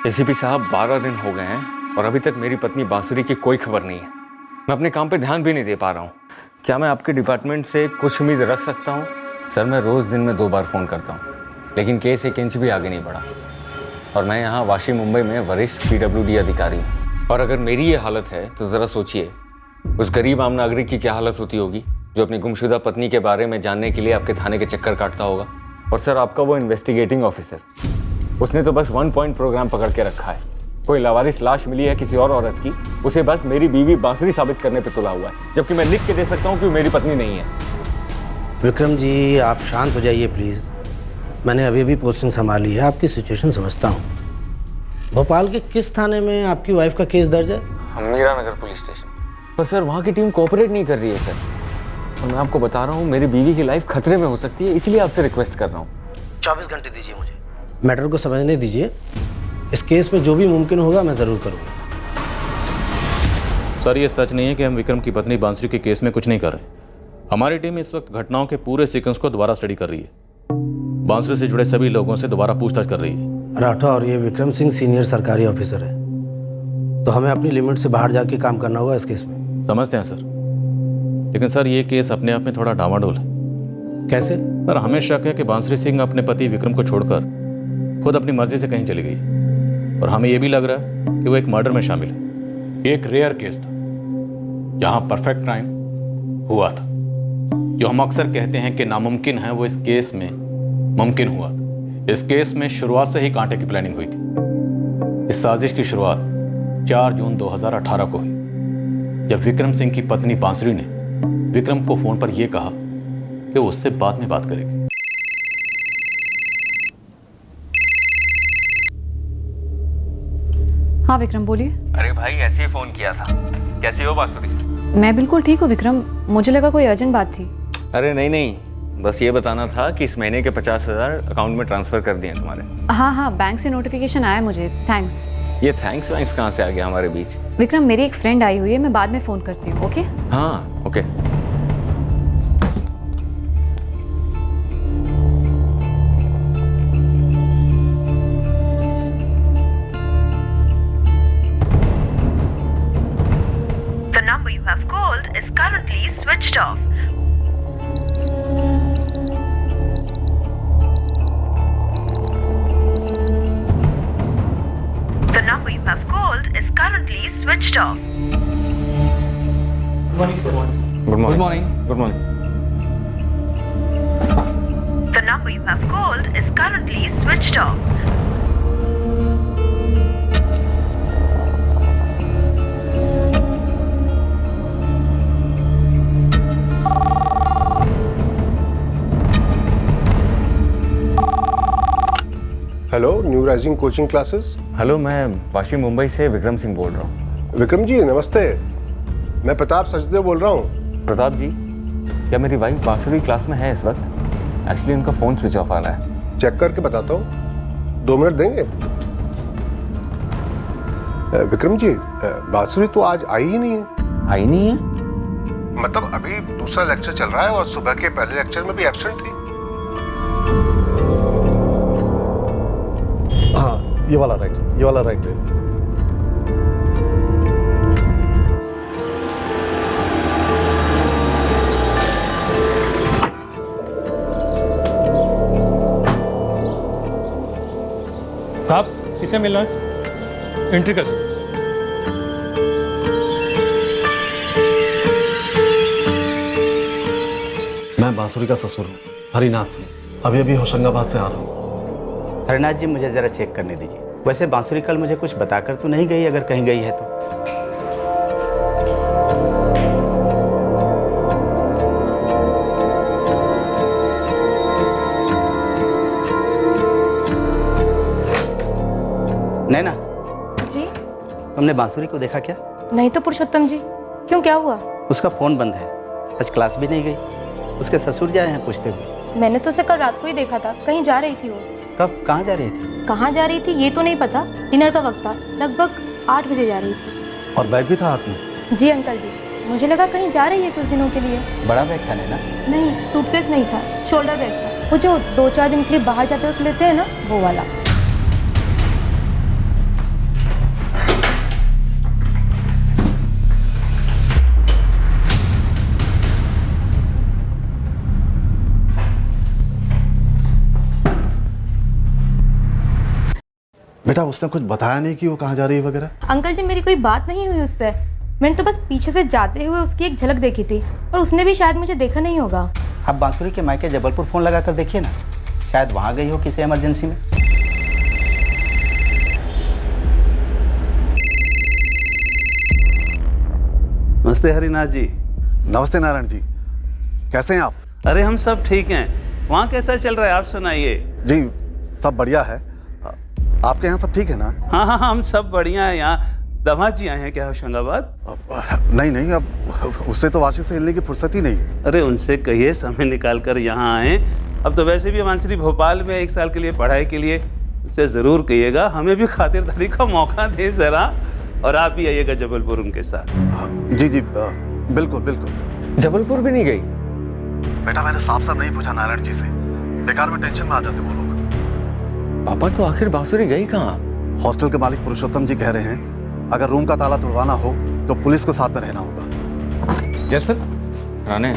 ACP साहब 12 दिन हो गए हैं और अभी तक मेरी पत्नी बांसुरी की कोई खबर नहीं है। मैं अपने काम पे ध्यान भी नहीं दे पा रहा हूँ। क्या मैं आपके डिपार्टमेंट से कुछ उम्मीद रख सकता हूँ? सर, मैं रोज़ दिन में 2 बार फ़ोन करता हूँ, लेकिन केस 1 इंच भी आगे नहीं बढ़ा। और मैं यहाँ वाशी मुंबई में वरिष्ठ PWD अधिकारी हूँ। और अगर मेरी ये हालत है तो ज़रा सोचिए उस गरीब आम नागरिक की क्या हालत होती होगी जो अपनी गुमशुदा पत्नी के बारे में जानने के लिए आपके थाने के चक्कर काटता होगा। और सर, आपका वो इन्वेस्टिगेटिंग ऑफिसर, उसने तो बस 1 पॉइंट प्रोग्राम पकड़ के रखा है। कोई लावारिस लाश मिली है किसी और औरत की, उसे बस मेरी बीवी बांसुरी साबित करने पे तुला हुआ है, जबकि मैं लिख के दे सकता हूँ कि वो मेरी पत्नी नहीं है। विक्रम जी, आप शांत हो जाइए प्लीज़। मैंने अभी अभी पोस्टिंग संभाली है, आपकी सिचुएशन समझता हूँ। भोपाल के किस थाने में आपकी वाइफ का केस दर्ज है? मीरा नगर पुलिस स्टेशन। पर सर, वहाँ की टीम कोऑपरेट नहीं कर रही है सर। और मैं आपको बता रहा हूँ, मेरी बीवी की लाइफ खतरे में हो सकती है, इसलिए आपसे रिक्वेस्ट कर रहा हूँ। 24 घंटे दीजिए मुझे, मैटर को समझने दीजिए। इस केस में जो भी मुमकिन होगा मैं ज़रूर करूँगा। सर, ये सच नहीं है कि हम विक्रम की पत्नी बांसुरी के केस में कुछ नहीं कर रहे। हमारी टीम इस वक्त घटनाओं के पूरे सीक्वेंस को दोबारा स्टडी कर रही है। बांसुरी से जुड़े सभी लोगों से दोबारा पूछताछ कर रही है। राठौर, ये विक्रम सिंह सीनियर सरकारी ऑफिसर है, तो हमें अपनी लिमिट से बाहर जाके काम करना होगा इस केस में। समझते हैं सर, लेकिन सर ये केस अपने आप में थोड़ा डामाडोल है। कैसे? सर, हमें शक है कि बांसुरी सिंह अपने पति विक्रम को छोड़कर खुद अपनी मर्जी से कहीं चली गई, और हमें यह भी लग रहा है कि वो एक मर्डर में शामिल है। एक रेयर केस था जहां परफेक्ट क्राइम हुआ था। जो हम अक्सर कहते हैं कि नामुमकिन है, वो इस केस में मुमकिन हुआ था। इस केस में शुरुआत से ही कांटे की प्लानिंग हुई थी। इस साजिश की शुरुआत 4 जून 2018 को हुई, जब विक्रम सिंह की पत्नी बांसुरी ने विक्रम को फोन पर यह कहा कि वो उससे बाद में बात करेगी। हाँ विक्रम, बोलिए। अरे भाई, ऐसे ही फोन किया था। कैसी हो बांसुरी? मैं बिल्कुल ठीक हूँ विक्रम, मुझे लगा कोई अर्जेंट बात थी। अरे नहीं, बस ये बताना था कि इस महीने के 50,000 अकाउंट में ट्रांसफर कर दिए तुम्हारे। हाँ, बैंक से नोटिफिकेशन आया मुझे, थैंक्स। ये थैंक्स वैंक्स कहाँ से आ गया हमारे बीच? विक्रम, मेरी एक फ्रेंड आई हुई है, मैं बाद में फ़ोन करती हूँ, ओके? हाँ, okay. The number you have called is currently switched off. The number you have called is currently switched off. Good morning. The number you have called is currently switched off. Hello, new rising coaching classes. Hello, मैं वाशी मुंबई से विक्रम सिंह बोल रहा हूँ। विक्रम जी नमस्ते, मैं प्रताप सचदेव बोल रहा हूँ। प्रताप जी, क्या मेरी वाइफ बांसुरी क्लास में है इस वक्त? एक्चुअली उनका फ़ोन स्विच ऑफ आ रहा है। चेक करके बताता हूँ, 2 मिनट देंगे? विक्रम जी, बांसुरी तो आज आई ही नहीं है। आई नहीं है? मतलब अभी दूसरा लेक्चर चल रहा है और सुबह के पहले लेक्चर में भी एब्सेंट थी। हाँ, ये वाला राइट है। साहब, किसे मिलना है? एंट्री कर दो। मैं बांसुरी का ससुर हूँ, हरिनाथ सिंह। अभी होशंगाबाद से आ रहा हूँ। हरिनाथ जी, मुझे ज़रा चेक करने दीजिए। वैसे बांसुरी कल मुझे कुछ बताकर तो नहीं गई, अगर कहीं गई है तो। नैना जी? तुमने बांसुरी को देखा क्या? नहीं तो पुरुषोत्तम जी, क्यों, क्या हुआ? उसका फ़ोन बंद है, आज क्लास भी नहीं गई। उसके ससुर जाए हैं पूछते हुए। मैंने तो उसे कल रात को ही देखा था, कहीं जा रही थी वो। कब, कहाँ जा रही थी? कहाँ जा रही थी ये तो नहीं पता, डिनर का वक्त था, लगभग 8 बजे जा रही थी। और बैग भी था हाथ में? जी अंकल जी, मुझे लगा कहीं जा रही है कुछ दिनों के लिए। बड़ा बैग था नैना? नहीं, सूटकेस नहीं था, शोल्डर बैग था, वो जो 2-4 दिन के लिए बाहर जाते वक्त लेते हैं ना, वो वाला। बेटा उसने कुछ बताया नहीं कि वो कहाँ जा रही है वगैरह? अंकल जी मेरी कोई बात नहीं हुई उससे। मैंने तो बस पीछे से जाते हुए उसकी एक झलक देखी थी और उसने भी शायद मुझे देखा नहीं होगा। आप बांसुरी के मायके जबलपुर फ़ोन लगा कर देखिए ना, शायद वहाँ गई हो किसी इमरजेंसी में। नमस्ते हरिनाथ जी। नमस्ते नारायण जी, कैसे हैं आप? अरे हम सब ठीक हैं। वहाँ कैसा चल रहा है आप सुनाइए। जी सब बढ़िया है। आपके यहाँ सब ठीक है ना? हाँ हाँ हम सब बढ़िया हैं। यहाँ दामाद जी आए हैं क्या होशंगाबाद? नहीं नहीं, अब उससे तो वाशी से हिलने की फुर्सत ही नहीं। अरे उनसे कहिए समय निकाल कर यहाँ आए। अब तो वैसे भी बांसुरी भोपाल में 1 साल के लिए पढ़ाई के लिए, उससे ज़रूर कहिएगा हमें भी खातिरदारी का मौका दे ज़रा। और आप भी आइएगा जबलपुर उनके साथ। जी जी बिल्कुल बिल्कुल। जबलपुर भी नहीं गई? बेटा मैंने साफ साफ नहीं पूछा नारायण जी से, बेकार में टेंशन में आ जाते वो लोग। पापा तो आखिर बांसुरी गई कहाँ? हॉस्टल के मालिक पुरुषोत्तम जी कह रहे हैं अगर रूम का ताला तोड़वाना हो तो पुलिस को साथ में रहना होगा। Yes sir. राणे,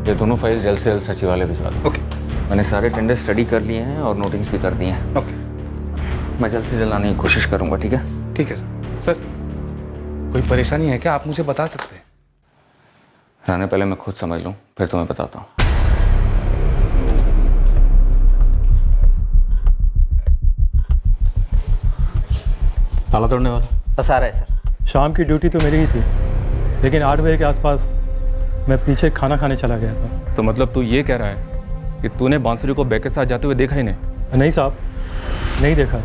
ये दोनों फाइल जल्द से जल्द सचिवालय भिजवा दो। ओके। मैंने सारे टेंडर स्टडी कर लिए हैं और नोटिंग्स भी कर दिए हैं। ओके। मैं जल्द से जल्द आने की कोशिश करूंगा, ठीक है? ठीक है सर। सर कोई परेशानी है क्या, आप मुझे बता सकते हैं? राणे, पहले मैं खुद समझ लूं फिर तुम्हें बताता हूँ। ताला तोड़ने वाला बस आ रहा है सर। शाम की ड्यूटी तो मेरी ही थी, लेकिन 8 बजे के आसपास मैं पीछे खाना खाने चला गया था। तो मतलब तू ये कह रहा है कि तूने बांसुरी को बैग के साथ जाते हुए देखा ही नहीं? नहीं साहब, नहीं देखा।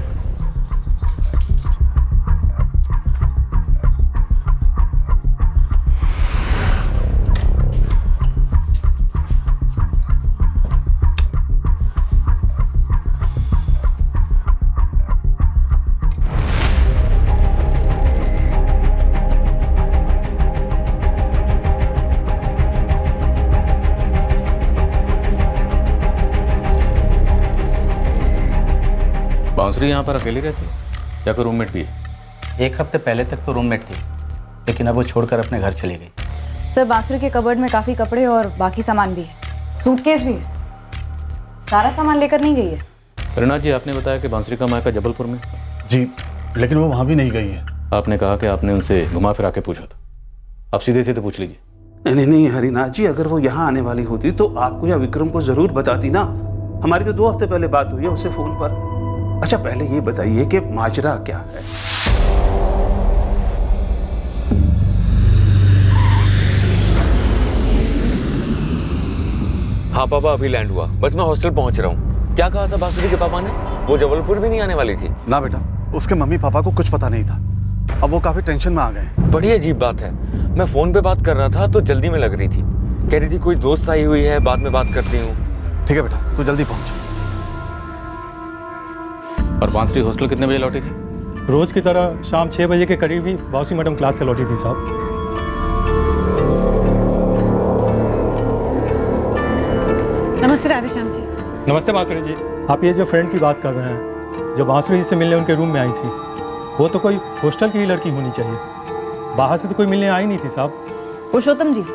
बांसुरी यहाँ पर अकेली रहती है या कोई रूममेट भी है? 1 हफ्ते पहले तक तो रूममेट थी, लेकिन अब वो छोड़कर अपने घर चली गई। सर, बांसुरी के कबर्ड में काफ़ी कपड़े और बाकी सामान भी है, सूटकेस भी है। सारा सामान लेकर नहीं गई है। हरिनाथ जी, आपने बताया कि बांसुरी का मायका जबलपुर में। जी लेकिन वो वहाँ भी नहीं गई है। आपने कहा कि आपने उनसे घुमा फिरा के पूछा था, आप सीधे सीधे पूछ लीजिए। नहीं नहीं हरिनाथ जी, अगर वो यहाँ आने वाली होती तो आपको या विक्रम को ज़रूर बताती ना। हमारी तो 2 हफ्ते पहले बात हुई है उससे फ़ोन पर। अच्छा पहले ये बताइए कि माजरा क्या है? हाँ पापा, अभी लैंड हुआ, बस मैं हॉस्टल पहुंच रहा हूँ। क्या कहा था बांसुरी के पापा ने? वो जबलपुर भी नहीं आने वाली थी? ना बेटा, उसके मम्मी पापा को कुछ पता नहीं था। अब वो काफी टेंशन में आ गए। बड़ी अजीब बात है। मैं फोन पे बात कर रहा था तो जल्दी में लग रही थी, कह रही थी कोई दोस्त आई हुई है, बाद में बात करती हूँ। ठीक है बेटा, तू जल्दी पहुंच। और बांसुरी हॉस्टल कितने बजे लौटी थी? रोज़ की तरह शाम 6 बजे के करीब ही बाउसी मैडम क्लास से लौटी थी साहब। नमस्ते राधेश्याम जी। नमस्ते बांसुरी जी। आप ये जो फ्रेंड की बात कर रहे हैं, जो बांसुरी से मिलने उनके रूम में आई थी, वो तो कोई हॉस्टल की ही लड़की होनी चाहिए, बाहर से तो कोई मिलने आई नहीं थी साहब। पुरुषोत्तम जी,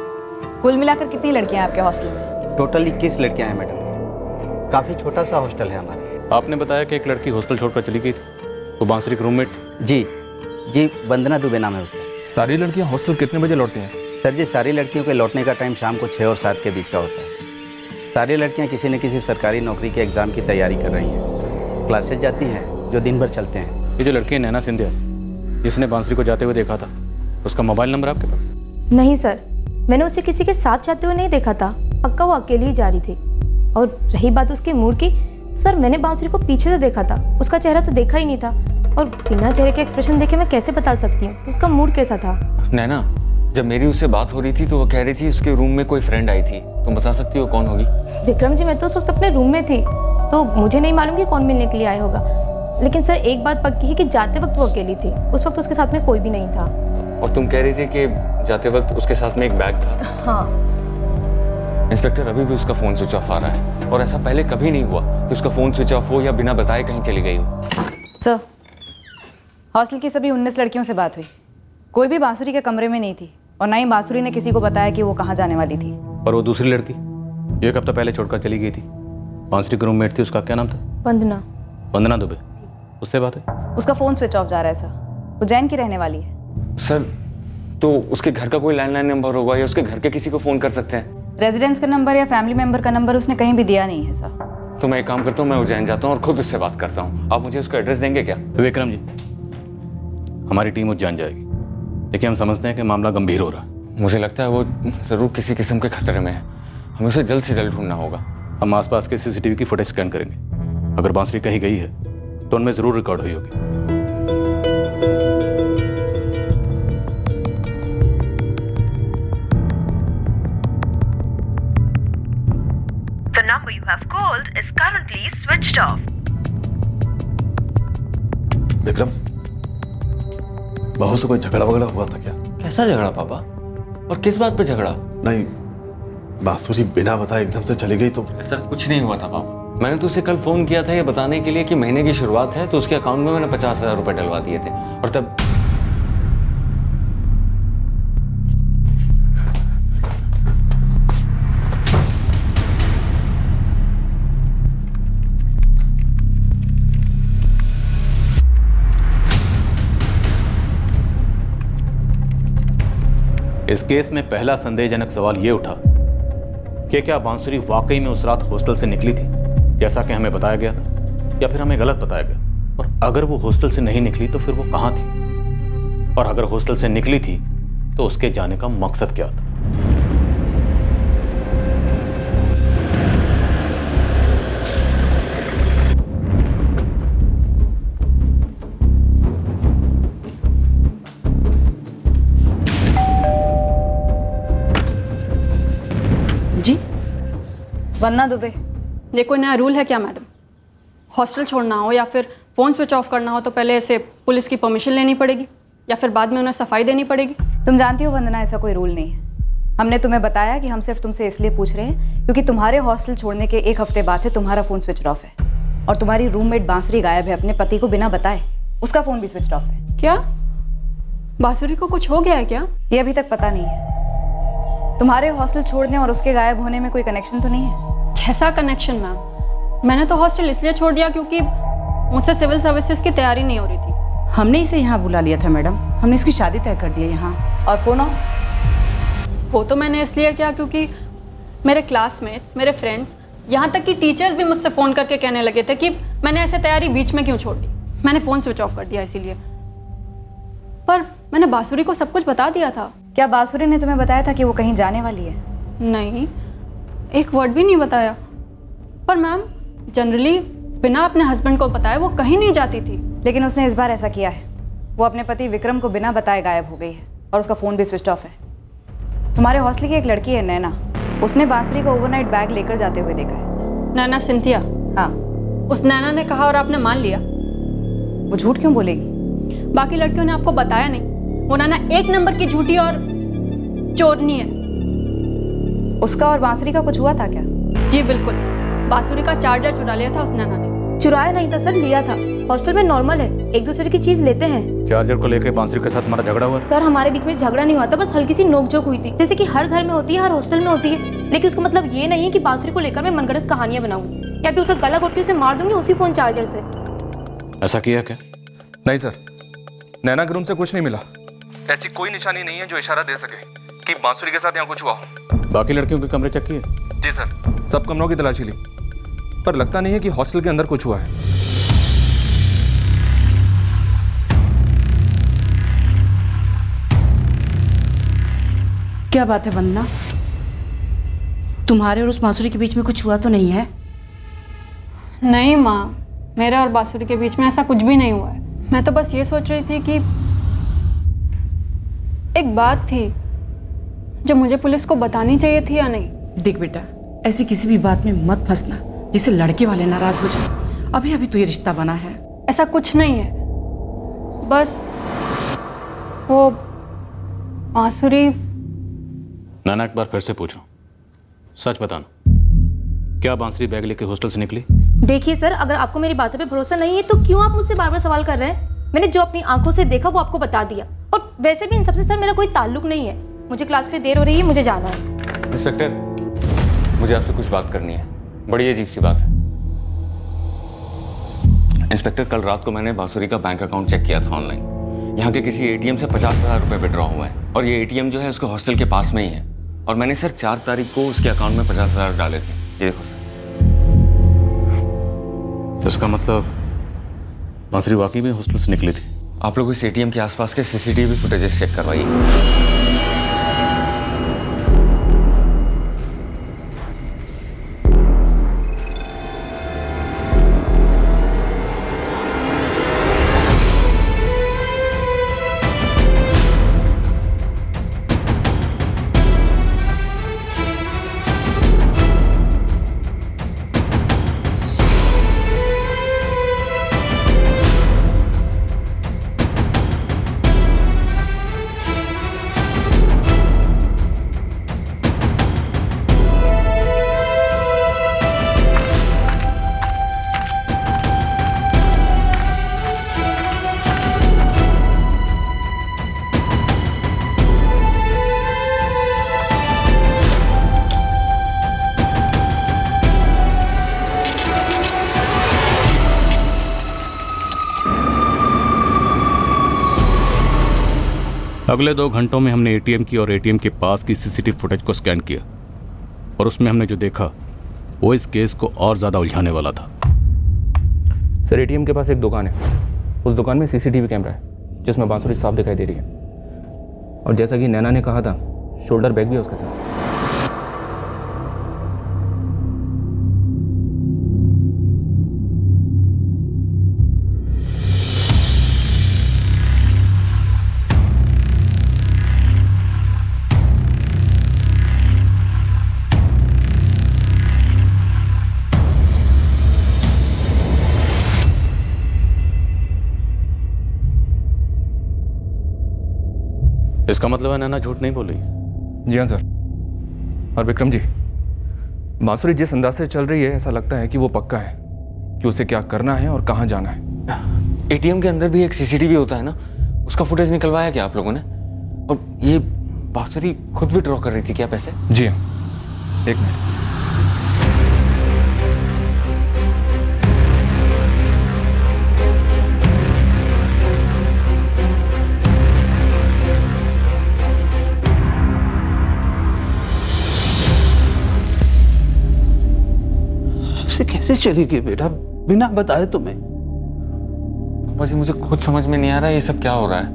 कुल मिलाकर कितनी लड़कियां हैं आपके हॉस्टल में? टोटल 21 लड़कियां हैं मैडम। काफ़ी छोटा सा हॉस्टल है हमारा। आपने बताया कि एक लड़की हॉस्टल छोड़कर चली गई थी, वो बांसुरी की रूममेट थी? जी, वंदना दुबे नाम है उसका। सारी लड़कियां हॉस्टल कितने बजे लौटती हैं? सर जी, सारी लड़कियों के लौटने का टाइम शाम को 6 और 7 के बीच का होता है। सारी लड़कियां किसी न किसी सरकारी नौकरी के एग्ज़ाम की तैयारी कर रही हैं। क्लासेज जाती हैं जो दिन भर चलते हैं। ये जो लड़की है नैना सिंधिया, जिसने बांसुरी को जाते हुए देखा था, उसका मोबाइल नंबर आपके पास? नहीं सर, मैंने उसे किसी के साथ जाते हुए नहीं देखा था। पक्का वो अकेली ही जा रही थी। और रही बात उसके मूड की, सर मैंने बांसुरी को पीछे से देखा था, उसका चेहरा तो देखा ही नहीं था। और बिना चेहरे के एक्सप्रेशन देखे मैं कैसे बता सकती हूँ कि उसका मूड कैसा था। नैना, जब मेरी उससे बात हो रही थी तो वो कह रही थी उसके रूम में कोई फ्रेंड आई थी। तुम बता सकती हो कौन होगी? विक्रम जी, मैं तो उस वक्त अपने रूम में थी, तो मुझे नहीं मालूम कि कौन मिलने के लिए आया होगा। लेकिन सर एक बात पक्की है कि जाते वक्त वो अकेली थी। उस वक्त उसके साथ में कोई भी नहीं था। और तुम कह रही थी कि जाते वक्त उसके साथ में एक बैग था? हाँ। इंस्पेक्टर, अभी भी उसका फ़ोन स्विच ऑफ आ रहा है और ऐसा पहले कभी नहीं हुआ कि उसका फ़ोन स्विच ऑफ हो या बिना बताए कहीं चली गई हो। सर, हॉस्टल की सभी 19 लड़कियों से बात हुई, कोई भी बांसुरी के कमरे में नहीं थी और ना ही बांसुरी ने किसी को बताया कि वो कहाँ जाने वाली थी। और वो दूसरी लड़की 1 हफ्ता पहले छोड़कर चली गई थी, बांसुरी की रूममेट थी, उसका क्या नाम था? वंदना। वंदना दुबे, उससे बात है? उसका फ़ोन स्विच ऑफ जा रहा है सर। उज्जैन की रहने वाली है। सर तो उसके घर का कोई लैंडलाइन नंबर होगा या उसके घर के किसी को फ़ोन कर सकते हैं? रेजिडेंस का नंबर या फैमिली मेंबर का नंबर उसने कहीं भी दिया नहीं है सर। तो मैं एक काम करता हूँ, मैं उज्जैन जाता हूँ और खुद उससे बात करता हूँ। आप मुझे उसका एड्रेस देंगे क्या? विक्रम जी, हमारी टीम उज्जैन जाएगी। देखिए, हम समझते हैं कि मामला गंभीर हो रहा है। मुझे लगता है वो ज़रूर किसी किस्म के खतरे में है। हमें उसे जल्द से जल्द ढूंढना होगा। हम आसपास के सीसीटीवी की फुटेज स्कैन करेंगे। अगर बांसुरी कहीं गई है तो उनमें ज़रूर रिकॉर्ड हुई होगी। The number you have called is currently switched off. Vikram, बहू से कोई झगड़ा वगड़ा हुआ था क्या? कैसा झगड़ा पापा? और किस बात पे झगड़ा? नहीं, बांसुरी बिना बताए एकदम से चली गई तो? ऐसा कुछ नहीं हुआ था पापा। मैंने तो उसे कल फ़ोन किया था ये बताने के लिए कि महीने की शुरुआत है, तो उसके अकाउंट में मैंने 50,000 रुपये डलवा दिए थे और तब इस केस में पहला संदेहजनक सवाल ये उठा कि क्या बांसुरी वाकई में उस रात हॉस्टल से निकली थी जैसा कि हमें बताया गया था, या फिर हमें गलत बताया गया। और अगर वो हॉस्टल से नहीं निकली तो फिर वो कहाँ थी, और अगर हॉस्टल से निकली थी तो उसके जाने का मकसद क्या था। जी वंदना दुबे, ये कोई नया रूल है क्या मैडम? हॉस्टल छोड़ना हो या फिर फ़ोन स्विच ऑफ करना हो तो पहले ऐसे पुलिस की परमिशन लेनी पड़ेगी या फिर बाद में उन्हें सफाई देनी पड़ेगी? तुम जानती हो वंदना, ऐसा कोई रूल नहीं है। हमने तुम्हें बताया कि हम सिर्फ तुमसे इसलिए पूछ रहे हैं क्योंकि तुम्हारे हॉस्टल छोड़ने के 1 हफ्ते बाद से तुम्हारा फ़ोन स्विच ऑफ है और तुम्हारी रूममेट बांसुरी गायब है अपने पति को बिना बताए। उसका फ़ोन भी स्विच ऑफ है। क्या बांसुरी को कुछ हो गया है क्या? ये अभी तक पता नहीं है। तुम्हारे हॉस्टल छोड़ने और उसके गायब होने में कोई कनेक्शन तो नहीं है? कैसा कनेक्शन मैम? मैंने तो हॉस्टल इसलिए छोड़ दिया क्योंकि मुझसे सिविल सर्विसेज की तैयारी नहीं हो रही थी। हमने इसे यहाँ बुला लिया था मैडम, हमने इसकी शादी तय कर दी है यहाँ। और फ़ोन ऑफ? वो तो मैंने इसलिए किया क्योंकि मेरे क्लासमेट्स, मेरे फ्रेंड्स, यहाँ तक कि टीचर्स भी मुझसे फ़ोन करके कहने लगे थे कि मैंने ऐसे तैयारी बीच में क्यों छोड़ दी। मैंने फ़ोन स्विच ऑफ कर दिया इसीलिए। पर मैंने बांसुरी को सब कुछ बता दिया था। क्या बांसुरी ने तुम्हें बताया था कि वो कहीं जाने वाली है? नहीं, एक वर्ड भी नहीं बताया। पर मैम, जनरली बिना अपने हस्बैंड को बताए वो कहीं नहीं जाती थी। लेकिन उसने इस बार ऐसा किया है। वो अपने पति विक्रम को बिना बताए गायब हो गई है और उसका फ़ोन भी स्विच ऑफ है। तुम्हारे हॉस्टल की एक लड़की है नैना, उसने बांसुरी को ओवरनाइट बैग लेकर जाते हुए देखा है। नैना सिंथिया? हाँ। उस नैना ने कहा और आपने मान लिया? वो झूठ क्यों बोलेगी? बाकी लड़कियों ने आपको बताया नहीं? वो नैना 1 नंबर की झूठी और चोरनी है। उसका और बांसुरी का कुछ हुआ था क्या? जी बिल्कुल, बांसुरी का चार्जर चुरा लिया था उस नैना ने। चुराया नहीं था सर, लिया था। हॉस्टल में नॉर्मल है, एक दूसरे की चीज लेते हैं। चार्जर को लेकर बांसुरी के साथ हमारा झगड़ा हुआ था? सर हमारे बीच में झगड़ा नहीं हुआ था, बस हल्की सी नोकझोंक हुई थी, जैसे कि हर घर में होती है, हर हॉस्टल में होती है। लेकिन उसका मतलब ये नहीं कि बांसुरी को लेकर मैं मनगढ़ंत कहानियां बनाऊंगी या फिर उसका गला घोट के उसे मार दूंगी उसी फोन चार्जर से। ऐसा किया क्या? नहीं सर, नैना के रूम से कुछ नहीं मिला। ऐसी कोई निशानी नहीं है जो इशारा दे सके कि बांसुरी के साथ यहाँ कुछ हुआ हो। बाकी लड़कियों के कमरे चेक किए? जी सर, सब कमरों की तलाशी ली, पर लगता नहीं है कि हॉस्टल के अंदर कुछ हुआ है। क्या बात है वंदना, तुम्हारे और उस बांसुरी के बीच में कुछ हुआ तो नहीं है? नहीं माँ, मेरे और बांसुरी के बीच में ऐसा कुछ भी नहीं हुआ है। मैं तो बस ये सोच रही थी कि एक बात थी जो मुझे पुलिस को बतानी चाहिए थी या नहीं। देख बेटा, ऐसी किसी भी बात में मत फंसना जिससे लड़के वाले नाराज हो जाए। अभी अभी तो ये रिश्ता बना है। ऐसा कुछ नहीं है, बस वो बांसुरी। नाना, एक बार फिर से पूछो, सच बताना, क्या बांसुरी बैग लेके हॉस्टल से निकली? देखिए सर, अगर आपको मेरी बातों पे भरोसा नहीं है तो क्यों आप मुझसे बार बार सवाल कर रहे हैं? मैंने जो अपनी आंखों से देखा वो आपको बता दिया। और वैसे भी इन सबसे सर मेरा कोई ताल्लुक नहीं है। मुझे क्लास के लिए देर हो रही है, मुझे जाना है। इंस्पेक्टर, मुझे आपसे कुछ बात करनी है। बड़ी अजीब सी बात है। इंस्पेक्टर, कल रात को मैंने बांसुरी का बैंक अकाउंट चेक किया था ऑनलाइन। यहाँ के किसी एटीएम से 50,000 रुपये विड्रॉ हुए हैं और ये एटीएम जो है उसके हॉस्टल के पास में ही है। और मैंने सर 4 तारीख को उसके अकाउंट में 50,000 डाले थे। ये देखो सर। इसका मतलब बांसुरी वाकई में हॉस्टल से निकली थी। आप लोग इस एटीएम के आसपास के सीसीटीवी फुटेजेस चेक करवाइए। अगले 2 घंटों में हमने एटीएम की और एटीएम के पास की सीसीटीवी फुटेज को स्कैन किया और उसमें हमने जो देखा वो इस केस को और ज़्यादा उलझाने वाला था। सर, एटीएम के पास एक दुकान है। उस दुकान में सीसीटीवी कैमरा है जिसमें बांसुरी साफ दिखाई दे रही है। और जैसा कि नैना ने कहा था, शोल्डर बैग भी है उसके साथ। इसका मतलब है नैना झूठ नहीं बोली। जी हाँ सर। और विक्रम जी, बांसुरी जिस अंदाज से चल रही है, ऐसा लगता है कि वो पक्का है कि उसे क्या करना है और कहाँ जाना है। एटीएम के अंदर भी एक सीसीटीवी होता है ना, उसका फुटेज निकलवाया क्या आप लोगों ने? और ये बांसुरी खुद विड्रॉ कर रही थी क्या पैसे? जी हाँ, 1 मिनट। कैसे चली गई बेटा बिना बताए तुम्हें? बस मुझे खुद समझ में नहीं आ रहा है ये सब क्या हो रहा है।